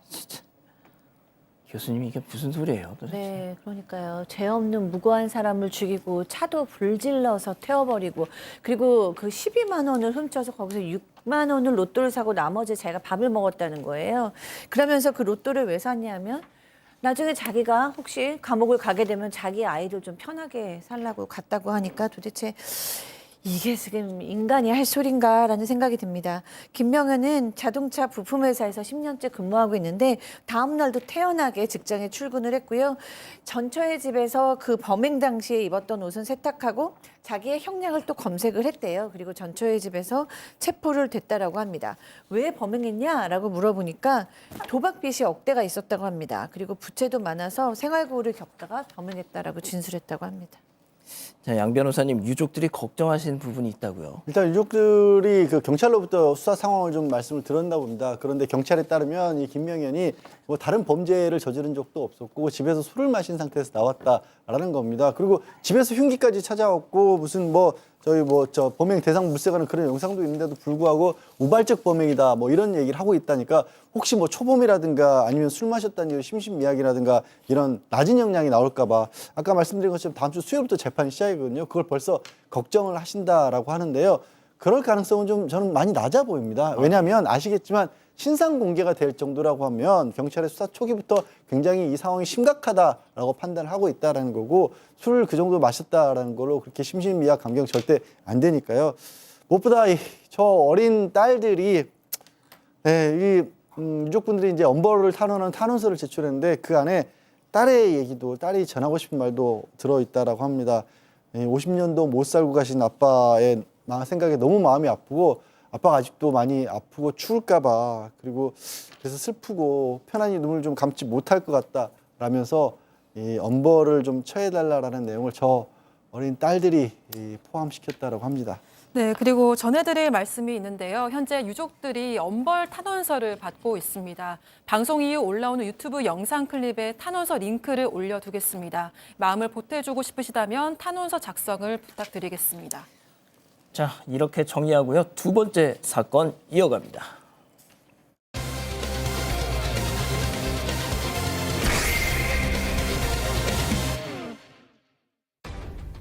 진짜 교수님 이게 무슨 소리예요? 도대체? 네, 그러니까요. 죄 없는 무고한 사람을 죽이고 차도 불질러서 태워버리고 그리고 그 12만 원을 훔쳐서 거기서 6만 원을 로또를 사고 나머지 자기가 밥을 먹었다는 거예요. 그러면서 그 로또를 왜 샀냐면 나중에 자기가 혹시 감옥을 가게 되면 자기 아이들 좀 편하게 살라고 갔다고 하니까 도대체 이게 지금 인간이 할 소린가라는 생각이 듭니다. 김명현은 자동차 부품회사에서 10년째 근무하고 있는데 다음 날도 태연하게 직장에 출근을 했고요. 전처의 집에서 그 범행 당시에 입었던 옷은 세탁하고 자기의 형량을 또 검색을 했대요. 그리고 전처의 집에서 체포를 됐다라고 합니다. 왜 범행했냐라고 물어보니까 도박 빚이 억대가 있었다고 합니다. 그리고 부채도 많아서 생활고를 겪다가 범행했다라고 진술했다고 합니다. 자, 양 변호사님 유족들이 걱정하시는 부분이 있다고요. 일단 유족들이 그 경찰로부터 수사 상황을 좀 말씀을 들었나 봅니다. 그런데 경찰에 따르면 이 김명현이 뭐 다른 범죄를 저지른 적도 없었고 집에서 술을 마신 상태에서 나왔다라는 겁니다. 그리고 집에서 흉기까지 찾아왔고 무슨 저 범행 대상 물색하는 그런 영상도 있는데도 불구하고 우발적 범행이다 뭐 이런 얘기를 하고 있다니까 혹시 뭐 초범이라든가 아니면 술 마셨다는 이런 심신미약이라든가 이런 낮은 형량이 나올까 봐 아까 말씀드린 것처럼 다음 주 수요일부터 재판이 시작이거든요. 그걸 벌써 걱정을 하신다라고 하는데요. 그럴 가능성은 좀 저는 많이 낮아 보입니다. 왜냐하면 아시겠지만 신상 공개가 될 정도라고 하면 경찰의 수사 초기부터 굉장히 이 상황이 심각하다라고 판단을 하고 있다라는 거고 술을 그 정도 마셨다라는 걸로 그렇게 심신미약 감경 절대 안 되니까요. 무엇보다 저 어린 딸들이 유족분들이 이제 엄벌을 탄원한 탄원서를 제출했는데 그 안에 딸의 얘기도 딸이 전하고 싶은 말도 들어있다라고 합니다. 50년도 못 살고 가신 아빠의 생각에 너무 마음이 아프고 아빠가 아직도 많이 아프고 추울까 봐 그리고 그래서 슬프고 편안히 눈물 좀 감지 못할 것 같다라면서 이 엄벌을 좀 처해달라라는 내용을 저 어린 딸들이 포함시켰다라고 합니다. 네, 그리고 전해드릴 말씀이 있는데요. 현재 유족들이 엄벌 탄원서를 받고 있습니다. 방송 이후 올라오는 유튜브 영상 클립에 탄원서 링크를 올려두겠습니다. 마음을 보태주고 싶으시다면 탄원서 작성을 부탁드리겠습니다. 자, 이렇게 정리하고요. 두 번째 사건 이어갑니다.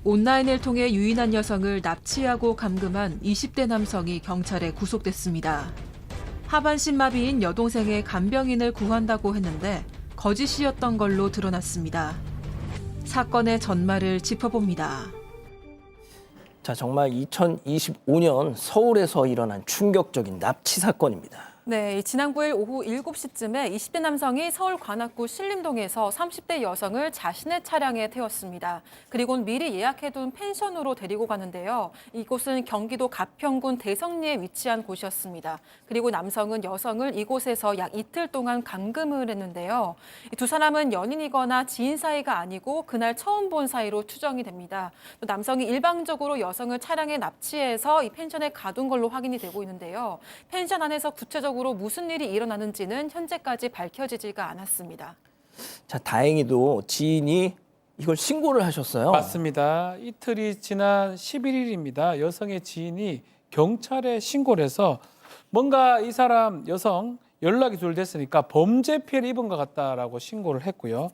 온라인을 통해 유인한 여성을 납치하고 감금한 20대 남성이 경찰에 구속됐습니다. 하반신 마비인 여동생의 간병인을 구한다고 했는데 거짓이었던 걸로 드러났습니다. 사건의 전말을 짚어봅니다. 자, 정말 2025년 서울에서 일어난 충격적인 납치 사건입니다. 네, 지난 9일 오후 7시쯤에 20대 남성이 서울 관악구 신림동에서 30대 여성을 자신의 차량에 태웠습니다. 그리고는 미리 예약해둔 펜션으로 데리고 가는데요. 이곳은 경기도 가평군 대성리에 위치한 곳이었습니다. 그리고 남성은 여성을 이곳에서 약 이틀 동안 감금을 했는데요. 이 두 사람은 연인이거나 지인 사이가 아니고 그날 처음 본 사이로 추정이 됩니다. 또 남성이 일방적으로 여성을 차량에 납치해서 이 펜션에 가둔 걸로 확인이 되고 있는데요. 펜션 안에서 구체적으로 무슨 일이 일어나는지는 현재까지 밝혀지지가 않았습니다. 자, 다행히도 지인이 이걸 신고를 하셨어요. 맞습니다. 이틀이 지난 11일입니다. 여성의 지인이 경찰에 신고를 해서 뭔가 이 사람 여성 연락이 둘됐으니까 범죄 피해를 입은 것 같다라고 신고를 했고요.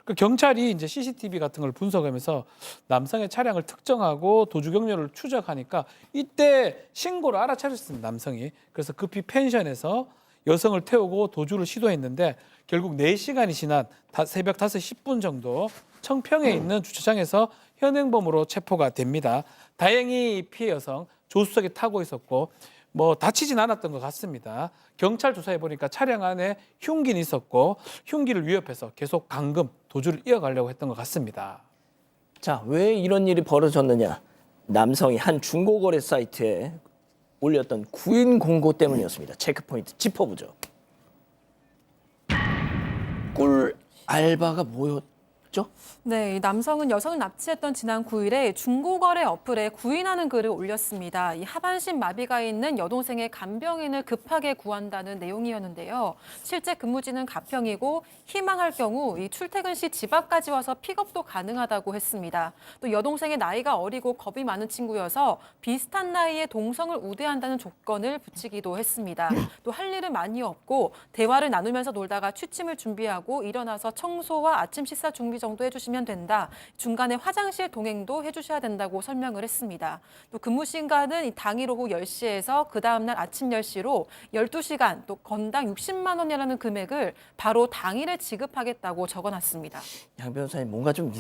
그 경찰이 이제 CCTV 같은 걸 분석하면서 남성의 차량을 특정하고 도주 경로를 추적하니까 이때 신고를 알아차렸습니다. 남성이. 그래서 급히 펜션에서 여성을 태우고 도주를 시도했는데 결국 4시간이 지난 새벽 5시 10분 정도 청평에 있는 주차장에서 현행범으로 체포가 됩니다. 다행히 이 피해 여성 조수석에 타고 있었고 다치진 않았던 것 같습니다. 경찰 조사해 보니까 차량 안에 흉기는 있었고 흉기를 위협해서 계속 감금, 도주를 이어가려고 했던 것 같습니다. 자, 왜 이런 일이 벌어졌느냐? 남성이 한 중고거래 사이트에 올렸던 구인 공고 때문이었습니다. 체크포인트 짚어보죠. 꿀 알바가 뭐였죠? 네, 이 남성은 여성을 납치했던 지난 9일에 중고거래 어플에 구인하는 글을 올렸습니다. 이 하반신 마비가 있는 여동생의 간병인을 급하게 구한다는 내용이었는데요. 실제 근무지는 가평이고 희망할 경우 이 출퇴근 시 집 앞까지 와서 픽업도 가능하다고 했습니다. 또 여동생의 나이가 어리고 겁이 많은 친구여서 비슷한 나이의 동성을 우대한다는 조건을 붙이기도 했습니다. 또 할 일은 많이 없고 대화를 나누면서 놀다가 취침을 준비하고 일어나서 청소와 아침 식사 준비 정도 해주시면 된다. 중간에 화장실 동행도 해주셔야 된다고 설명을 했습니다. 또 근무 시간은 당일 오후 10시에서 그 다음날 아침 10시로 12시간 또 건당 60만 원이라는 금액을 바로 당일에 지급하겠다고 적어놨습니다. 양 변호사님 뭔가 좀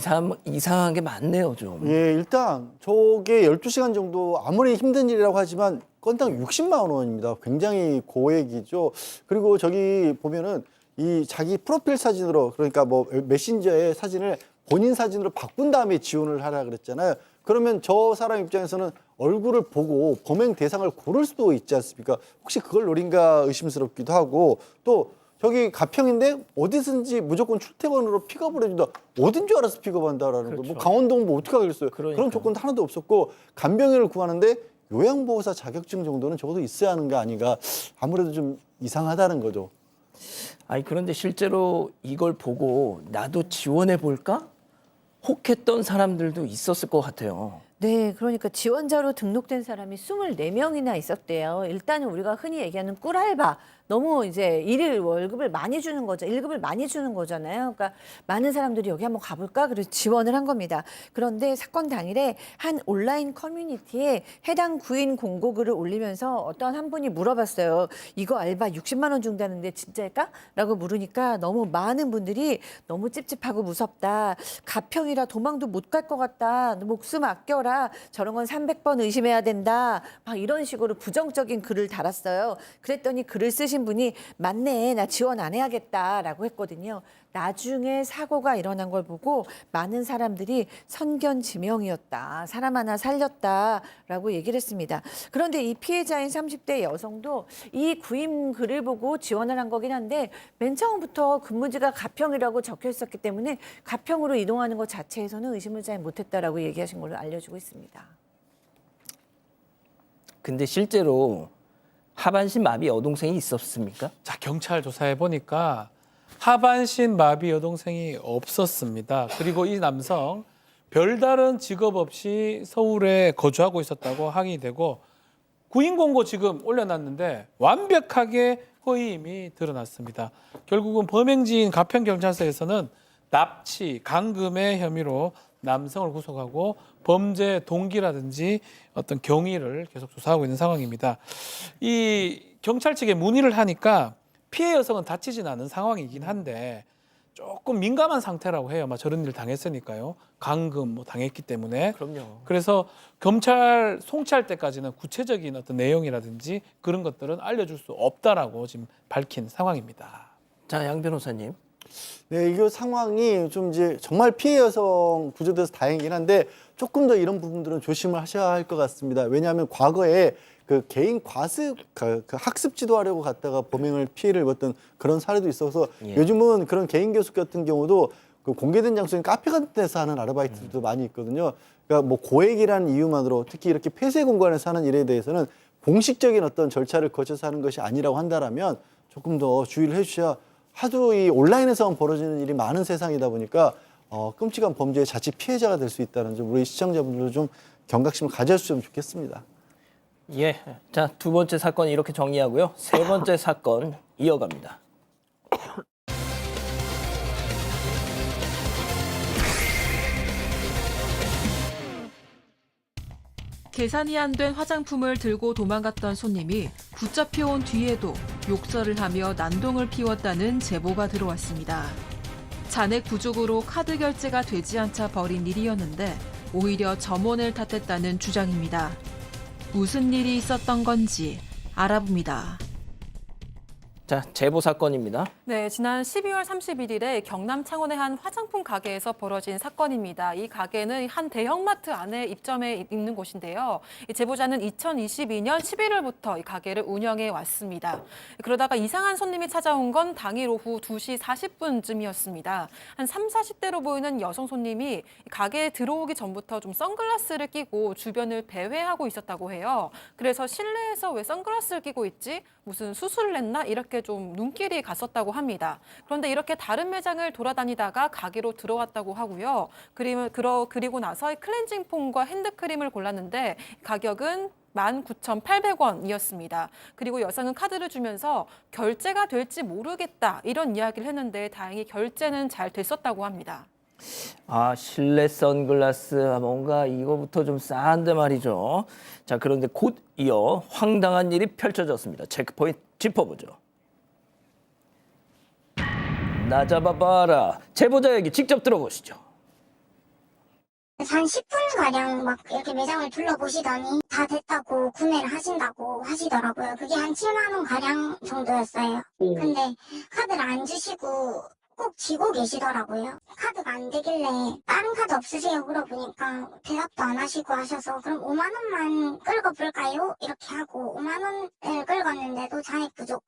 이상한 게 많네요, 좀. 예, 일단 저게 12시간 정도 아무리 힘든 일이라고 하지만 건당 60만 원입니다. 굉장히 고액이죠. 그리고 저기 보면은 이 자기 프로필 사진으로 그러니까 뭐 메신저의 사진을 본인 사진으로 바꾼 다음에 지원을 하라 그랬잖아요. 그러면 저 사람 입장에서는 얼굴을 보고 범행 대상을 고를 수도 있지 않습니까? 혹시 그걸 노린가 의심스럽기도 하고 또 저기 가평인데 어디든지 무조건 출퇴근으로 픽업을 해준다. 어딘 줄 알아서 픽업한다라는 그렇죠. 거. 뭐 강원도 뭐 어떻게 하겠어요? 그러니까요. 그런 조건도 하나도 없었고 간병인을 구하는데 요양보호사 자격증 정도는 적어도 있어야 하는 거 아닌가. 아무래도 좀 이상하다는 거죠. 아니 그런데 실제로 이걸 보고 나도 지원해 볼까? 혹했던 사람들도 있었을 것 같아요. 네, 그러니까 지원자로 등록된 사람이 24명이나 있었대요. 일단은 우리가 흔히 얘기하는 꿀알바. 너무 이제 일일 월급을 많이 주는 거죠. 1급을 많이 주는 거잖아요. 그러니까 많은 사람들이 여기 한번 가볼까? 그래서 지원을 한 겁니다. 그런데 사건 당일에 한 온라인 커뮤니티에 해당 구인 공고글을 올리면서 어떤 한 분이 물어봤어요. 이거 알바 60만 원 준다는데 진짜일까? 라고 물으니까 너무 많은 분들이 너무 찝찝하고 무섭다. 가평이라 도망도 못 갈 것 같다. 목숨 아껴라. 저런 건 300번 의심해야 된다. 막 이런 식으로 부정적인 글을 달았어요. 그랬더니 글을 쓰신 분이 맞네, 나 지원 안 해야겠다라고 했거든요. 나중에 사고가 일어난 걸 보고 많은 사람들이 선견지명이었다, 사람 하나 살렸다라고 얘기를 했습니다. 그런데 이 피해자인 30대 여성도 이 구임 글을 보고 지원을 한 거긴 한데 맨 처음부터 근무지가 가평이라고 적혀 있었기 때문에 가평으로 이동하는 것 자체에서는 의심을 잘 못했다라고 얘기하신 걸로 알려지고 있습니다. 근데 실제로 하반신 마비 여동생이 있었습니까? 자, 경찰 조사해 보니까 하반신 마비 여동생이 없었습니다. 그리고 이 남성 별다른 직업 없이 서울에 거주하고 있었다고 확인이 되고 구인 공고 지금 올려놨는데 완벽하게 허위임이 드러났습니다. 결국은 범행지인 가평경찰서에서는 납치, 강금의 혐의로 남성을 구속하고 범죄 동기라든지 어떤 경위를 계속 조사하고 있는 상황입니다. 이 경찰 측에 문의를 하니까 피해 여성은 다치진 않은 상황이긴 한데 조금 민감한 상태라고 해요. 막 저런 일 당했으니까요. 강금 뭐 당했기 때문에. 그럼요. 그래서 검찰 송치할 때까지는 구체적인 어떤 내용이라든지 그런 것들은 알려줄 수 없다라고 지금 밝힌 상황입니다. 자, 양 변호사님. 네, 이거 상황이 좀 이제 정말 피해 여성 구조돼서 다행이긴 한데 조금 더 이런 부분들은 조심을 하셔야 할 것 같습니다. 왜냐하면 과거에 그 개인 과습, 그 학습 지도하려고 갔다가 범행을 피해를 입었던 그런 사례도 있어서 예. 요즘은 그런 개인 교습 같은 경우도 그 공개된 장소인 카페 같은 데서 하는 아르바이트들도 많이 있거든요. 그러니까 뭐 고액이라는 이유만으로 특히 이렇게 폐쇄 공간에서 하는 일에 대해서는 공식적인 어떤 절차를 거쳐서 하는 것이 아니라고 한다라면 조금 더 주의를 해주셔야 하도 이 온라인에서만 벌어지는 일이 많은 세상이다 보니까 끔찍한 범죄의 자칫 피해자가 될 수 있다는 점 우리 시청자분들도 좀 경각심을 가져주시면 좋겠습니다. 예. 자, 두 번째 사건 이렇게 정리하고요. 세 번째 사건 이어갑니다. 계산이 안 된 화장품을 들고 도망갔던 손님이 붙잡혀온 뒤에도 욕설을 하며 난동을 피웠다는 제보가 들어왔습니다. 잔액 부족으로 카드 결제가 되지 않자 벌인 일이었는데 오히려 점원을 탓했다는 주장입니다. 무슨 일이 있었던 건지 알아봅니다. 자, 제보 사건입니다. 네, 지난 12월 31일에 경남 창원의 한 화장품 가게에서 벌어진 사건입니다. 이 가게는 한 대형마트 안에 입점해 있는 곳인데요. 이 제보자는 2022년 11월부터 이 가게를 운영해 왔습니다. 그러다가 이상한 손님이 찾아온 건 당일 오후 2시 40분쯤이었습니다. 한 3, 40대로 보이는 여성 손님이 가게에 들어오기 전부터 좀 선글라스를 끼고 주변을 배회하고 있었다고 해요. 그래서 실내에서 왜 선글라스를 끼고 있지? 무슨 수술을 했나? 이렇게 좀 눈길이 갔었다고 합니다. 그런데 이렇게 다른 매장을 돌아다니다가 가게로 들어왔다고 하고요. 그리고 나서 클렌징 폼과 핸드크림을 골랐는데 가격은 19,800원이었습니다. 그리고 여성은 카드를 주면서 결제가 될지 모르겠다 이런 이야기를 했는데 다행히 결제는 잘 됐었다고 합니다. 아, 실내 선글라스 뭔가 이거부터 좀 싸한데 말이죠. 자, 그런데 곧 이어 황당한 일이 펼쳐졌습니다. 체크포인트 짚어보죠. 나 잡아봐라. 제보자 얘기 직접 들어보시죠. 한 10분가량 막 이렇게 매장을 둘러보시더니 다 됐다고 구매를 하신다고 하시더라고요. 그게 한 7만 원 가량 정도였어요. 근데 카드를 안 주시고 꼭 쥐고 계시더라고요. 카드가 안 되길래 다른 카드 없으세요? 물어보니까 대답도 안 하시고 하셔서 그럼 5만 원만 긁어볼까요? 이렇게 하고 5만 원을 긁었는데도 잔액 부족이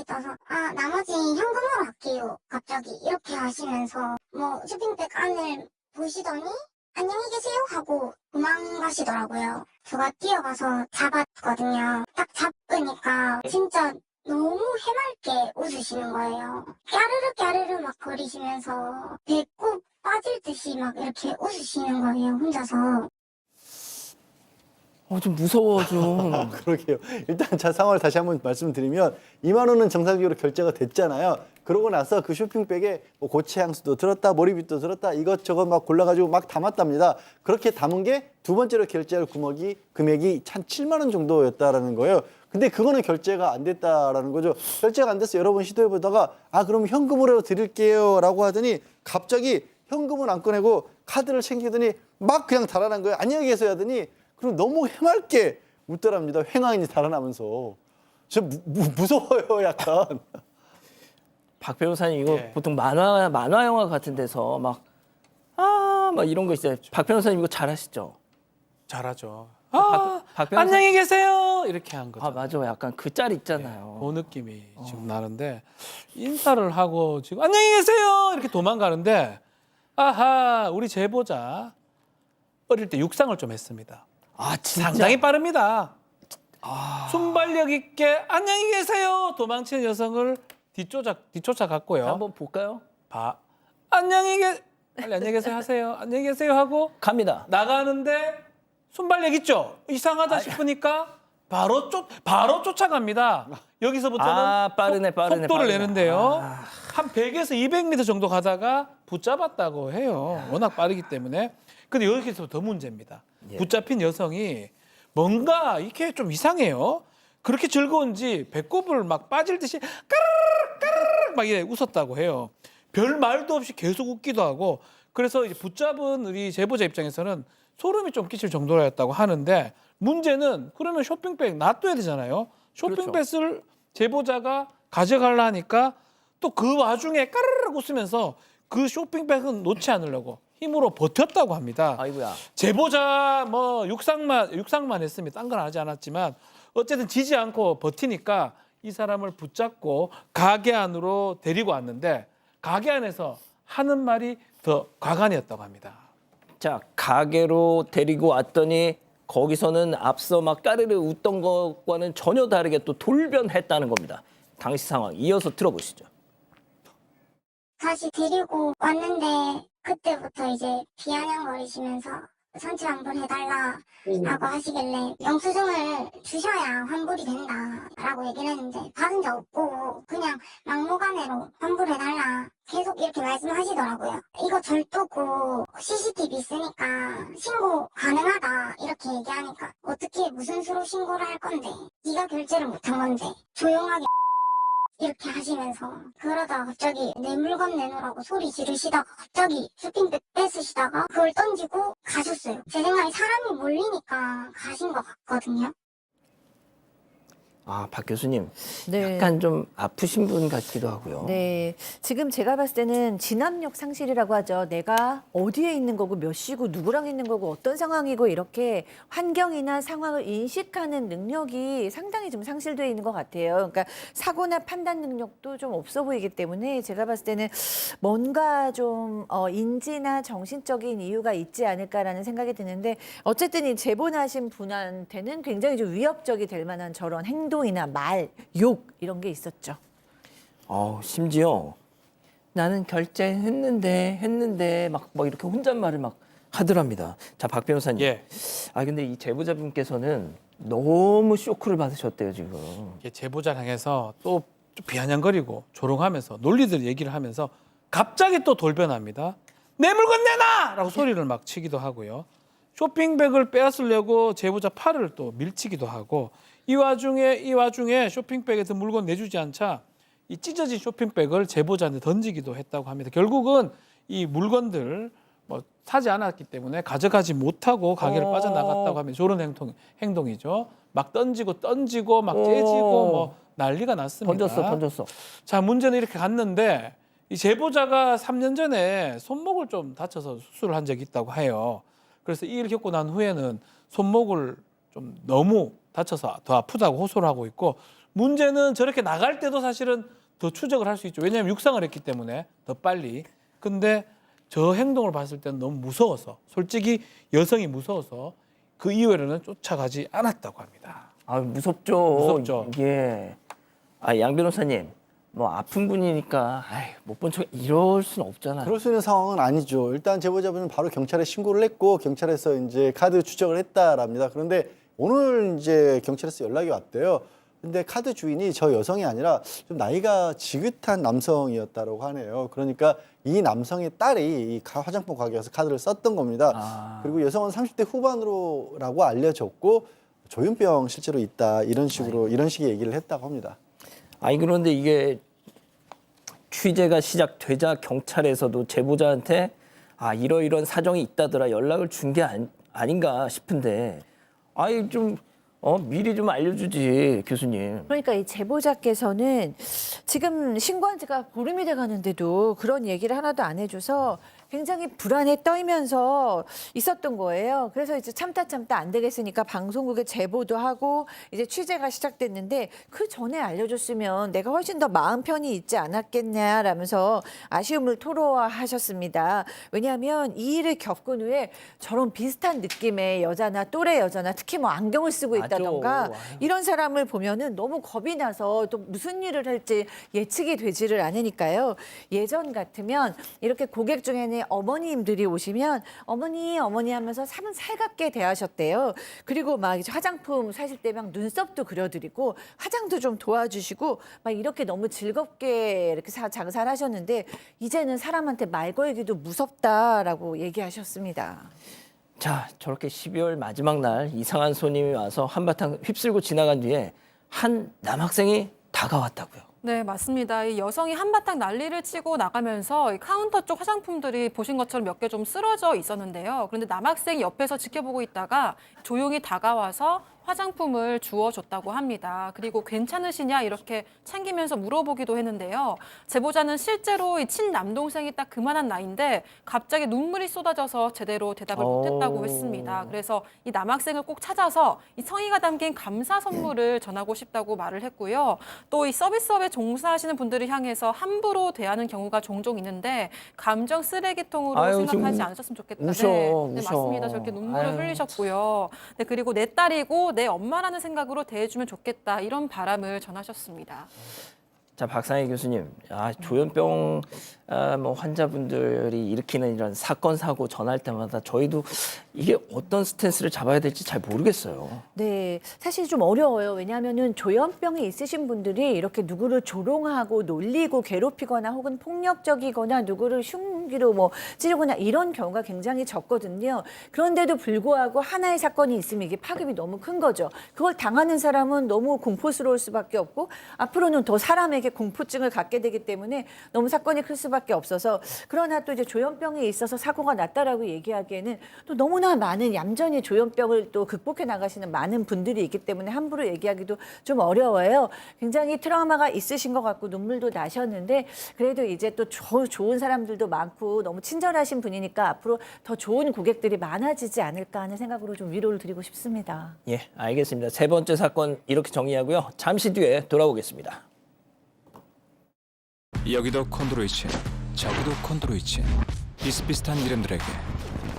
떠서 아 나머지 현금으로 할게요. 갑자기 이렇게 하시면서 뭐 쇼핑백 안을 보시더니 안녕히 계세요 하고 도망가시더라고요. 제가 뛰어가서 잡았거든요. 딱 잡으니까 진짜 너무 해맑게 웃으시는 거예요. 까르르 까르르 막 거리시면서 배꼽 빠질 듯이 막 이렇게 웃으시는 거예요, 혼자서. 좀 무서워 좀. 그러게요. 일단 자 상황을 다시 한번 말씀드리면 2만 원은 정상적으로 결제가 됐잖아요. 그러고 나서 그 쇼핑백에 뭐 고체 향수도 들었다, 머리빗도 들었다, 이것저것 막 골라가지고 막 담았답니다. 그렇게 담은 게 두 번째로 결제할 금액이 한 7만 원 정도였다라는 거예요. 근데 그거는 결제가 안 됐다라는 거죠. 결제가 안 돼서 여러 번 시도해보다가 아 그럼 현금으로 드릴게요라고 하더니 갑자기 현금은 안 꺼내고 카드를 챙기더니 막 그냥 달아난 거예요. 안녕히 계세요 하더니 그럼 너무 해맑게 웃더랍니다. 횡앙이 달아나면서. 저 무서워요 약간. 박 변호사님 이거 예. 보통 만화 영화 같은 데서 막 이런 거 있어요. 박 변호사님 이거 잘하시죠? 잘하죠. 박 변호사- 안녕히 계세요. 이렇게 한 거죠. 아, 맞아. 약간 그 짤 있잖아요. 그 느낌이 지금 나는데 인사를 하고 지금 안녕히 계세요 이렇게 도망가는데 아하 우리 제보자 어릴 때 육상을 좀 했습니다. 아, 진짜. 상당히 빠릅니다. 순발력 있게 안녕히 계세요 도망치는 여성을 뒤쫓아갔고요. 한번 볼까요? 빨리 안녕히 계세요 하세요. 안녕히 계세요 하고 갑니다. 나가는데 순발력 있죠. 이상하다 싶으니까 바로 쫓아갑니다. 여기서부터는 빠르네. 속도를 내는데요. 한 100에서 200m 정도 가다가 붙잡았다고 해요. 워낙 빠르기 때문에. 근데 여기서 더 문제입니다. 예. 붙잡힌 여성이 뭔가 이게 좀 이상해요. 그렇게 즐거운지 배꼽을 막 빠질 듯이 까르르 막 이래 웃었다고 해요. 별 말도 없이 계속 웃기도 하고 그래서 이제 붙잡은 우리 제보자 입장에서는 소름이 좀 끼칠 정도였다고 하는데 문제는 그러면 쇼핑백 놔둬야 되잖아요. 쇼핑백을 제보자가 가져가려 하니까 또 그 와중에 까르르 웃으면서 그 쇼핑백은 놓지 않으려고 힘으로 버텼다고 합니다. 아이고야. 제보자 뭐 육상만 했으면 딴 건 하지 않았지만 어쨌든 지지 않고 버티니까 이 사람을 붙잡고 가게 안으로 데리고 왔는데 가게 안에서 하는 말이 더 과간이었다고 합니다. 자, 가게로 데리고 왔더니 거기서는 앞서 막 까르르 웃던 것과는 전혀 다르게 또 돌변했다는 겁니다. 당시 상황 이어서 들어보시죠. 다시 데리고 왔는데 그때부터 이제 비아냥거리시면서 선체 환불해달라라고 하시길래 영수증을 주셔야 환불이 된다라고 얘기를 했는데 받은 적 없고 그냥 막무가내로 환불해달라 계속 이렇게 말씀하시더라고요. 이거 절도고 CCTV 있으니까 신고 가능하다 이렇게 얘기하니까 어떻게 무슨 수로 신고를 할 건데 네가 결제를 못한 건데 조용하게 이렇게 하시면서 그러다가 갑자기 내 물건 내놓으라고 소리 지르시다가 갑자기 쇼핑백 뺏으시다가 그걸 던지고 가셨어요. 제 생각에 사람이 몰리니까 가신 것 같거든요. 아, 박 교수님. 네. 약간 좀 아프신 분 같기도 하고요. 네, 지금 제가 봤을 때는 진압력 상실이라고 하죠. 내가 어디에 있는 거고 몇 시고 누구랑 있는 거고 어떤 상황이고 이렇게 환경이나 상황을 인식하는 능력이 상당히 좀 상실되어 있는 것 같아요. 그러니까 사고나 판단 능력도 좀 없어 보이기 때문에 제가 봤을 때는 뭔가 좀 인지나 정신적인 이유가 있지 않을까라는 생각이 드는데 어쨌든 이 제보하신 분한테는 굉장히 좀 위협적이 될 만한 저런 행동이나 말, 욕 이런 게 있었죠. 심지어 나는 결제했는데 막 이렇게 혼잣말을 막 하더랍니다. 자, 박 변호사님. 예. 근데 이 제보자분께서는 너무 쇼크를 받으셨대요, 지금. 이게 제보자를 향해서 또 좀 비아냥거리고 조롱하면서 논리들 얘기를 하면서 갑자기 또 돌변합니다. 내 물건 내놔! 라고 소리를 막 치기도 하고요. 쇼핑백을 빼앗으려고 제보자 팔을 또 밀치기도 하고 이 와중에 쇼핑백에 든 물건 내주지 않자 이 찢어진 쇼핑백을 제보자한테 던지기도 했다고 합니다. 결국은 이 물건들 뭐 사지 않았기 때문에 가져가지 못하고 가게를 빠져나갔다고 하면 저런 행동이죠. 막 던지고 막 째지고 뭐 난리가 났습니다. 던졌어. 자, 문제는 이렇게 갔는데 이 제보자가 3년 전에 손목을 좀 다쳐서 수술을 한 적이 있다고 해요. 그래서 이 일을 겪고 난 후에는 손목을 좀 너무 다쳐서 더 아프다고 호소를 하고 있고 문제는 저렇게 나갈 때도 사실은 더 추적을 할 수 있죠. 왜냐하면 육상을 했기 때문에 더 빨리. 근데 저 행동을 봤을 때는 너무 무서워서 솔직히 여성이 무서워서 그 이후에는 쫓아가지 않았다고 합니다. 무섭죠. 무섭죠. 예. 양 변호사님, 뭐 아픈 분이니까 못 본 척 이럴 수는 없잖아요. 그럴 수 있는 상황은 아니죠. 일단 제보자분은 바로 경찰에 신고를 했고 경찰에서 이제 카드 추적을 했다랍니다. 그런데 오늘 이제 경찰에서 연락이 왔대요. 근데 카드 주인이 저 여성이 아니라 좀 나이가 지긋한 남성이었다고 하네요. 그러니까 이 남성의 딸이 이 화장품 가게에서 카드를 썼던 겁니다. 그리고 여성은 30대 후반으로라고 알려졌고 조현병 실제로 있다 이런 식의 얘기를 했다고 합니다. 그런데 이게 취재가 시작되자 경찰에서도 제보자한테 이러이런 사정이 있다더라 연락을 준 게 아닌가 싶은데 좀 미리 좀 알려주지 교수님. 그러니까 이 제보자께서는 지금 신고한 지가 보름이 돼 가는데도 그런 얘기를 하나도 안 해줘서 굉장히 불안에 떨면서 있었던 거예요. 그래서 이제 참다 안 되겠으니까 방송국에 제보도 하고 이제 취재가 시작됐는데 그 전에 알려줬으면 내가 훨씬 더 마음 편히 있지 않았겠냐라면서 아쉬움을 토로하셨습니다. 왜냐하면 이 일을 겪은 후에 저런 비슷한 느낌의 여자나 또래 여자나 특히 뭐 안경을 쓰고 있다던가 이런 사람을 보면은 너무 겁이 나서 또 무슨 일을 할지 예측이 되지를 않으니까요. 예전 같으면 이렇게 고객 중에는 어머님들이 오시면 어머니 하면서 살갑게 대하셨대요. 그리고 막 이제 화장품 사실 때 막 눈썹도 그려드리고 화장도 좀 도와주시고 막 이렇게 너무 즐겁게 이렇게 장사를 하셨는데 이제는 사람한테 말 걸기도 무섭다라고 얘기하셨습니다. 자, 저렇게 12월 마지막 날 이상한 손님이 와서 한바탕 휩쓸고 지나간 뒤에 한 남학생이 다가왔다고요. 네, 맞습니다. 이 여성이 한바탕 난리를 치고 나가면서 이 카운터 쪽 화장품들이 보신 것처럼 몇 개 좀 쓰러져 있었는데요. 그런데 남학생이 옆에서 지켜보고 있다가 조용히 다가와서 화장품을 주워줬다고 합니다. 그리고 괜찮으시냐 이렇게 챙기면서 물어보기도 했는데요. 제보자는 실제로 이 친남동생이 딱 그만한 나이인데 갑자기 눈물이 쏟아져서 제대로 대답을 못했다고 했습니다. 그래서 이 남학생을 꼭 찾아서 이 성의가 담긴 감사 선물을 전하고 싶다고 말을 했고요. 또 이 서비스업에 종사하시는 분들을 향해서 함부로 대하는 경우가 종종 있는데 감정 쓰레기통으로 생각하지 않으셨으면 좋겠다. 네, 맞습니다. 저렇게 눈물을 흘리셨고요. 네, 그리고 내 딸이고 내 엄마라는 생각으로 대해주면 좋겠다 이런 바람을 전하셨습니다. 자, 박상희 교수님, 조현병 뭐 환자분들이 일으키는 이런 사건 사고 전할 때마다 저희도 이게 어떤 스탠스를 잡아야 될지 잘 모르겠어요. 네, 사실 좀 어려워요. 왜냐하면은 조현병이 있으신 분들이 이렇게 누구를 조롱하고 놀리고 괴롭히거나 혹은 폭력적이거나 누구를 흉기로 뭐 찌르거나 이런 경우가 굉장히 적거든요. 그런데도 불구하고 하나의 사건이 있으면 이게 파급이 너무 큰 거죠. 그걸 당하는 사람은 너무 공포스러울 수밖에 없고 앞으로는 더 사람에게 공포증을 갖게 되기 때문에 너무 사건이 클 수밖에 없어서 그러나 또 이제 조현병에 있어서 사고가 났다라고 얘기하기에는 또 너무나 많은 얌전히 조현병을 또 극복해 나가시는 많은 분들이 있기 때문에 함부로 얘기하기도 좀 어려워요. 굉장히 트라우마가 있으신 것 같고 눈물도 나셨는데 그래도 이제 또 좋은 사람들도 많고 너무 친절하신 분이니까 앞으로 더 좋은 고객들이 많아지지 않을까 하는 생각으로 좀 위로를 드리고 싶습니다. 예, 알겠습니다. 세 번째 사건 이렇게 정리하고요. 잠시 뒤에 돌아오겠습니다. 여기도 콘드로이친, 저기도 콘드로이친. 비슷비슷한 이름들에게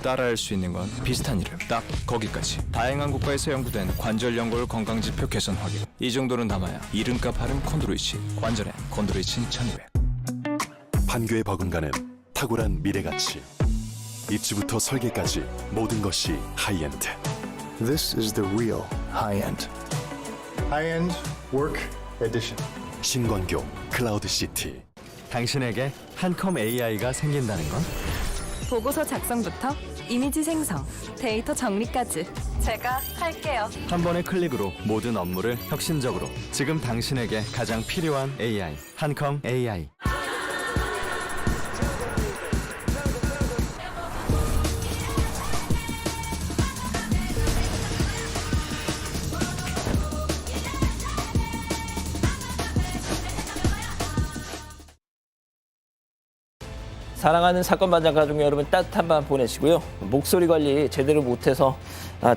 따라할 수 있는 건 비슷한 이름, 딱 거기까지. 다양한 국가에서 연구된 관절 연골 건강지표 개선 확인. 이 정도는 담아야 이름값 하는 콘드로이친. 관절엔 콘드로이친 1200. 판교에 버금가는 탁월한 미래가치. 입지부터 설계까지 모든 것이 하이엔드. This is the real 하이엔드. high-end work edition. 신광교 클라우드시티. 당신에게 한컴 AI가 생긴다는 건? 보고서 작성부터 이미지 생성, 데이터 정리까지 제가 할게요. 한 번의 클릭으로 모든 업무를 혁신적으로. 지금 당신에게 가장 필요한 AI, 한컴 AI. 사랑하는 사건 반장 가족 여러분 따뜻한 밤 보내시고요. 목소리 관리 제대로 못해서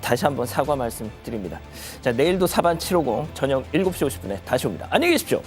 다시 한번 사과 말씀드립니다. 자, 내일도 사반 750 저녁 7시 50분에 다시 옵니다. 안녕히 계십시오.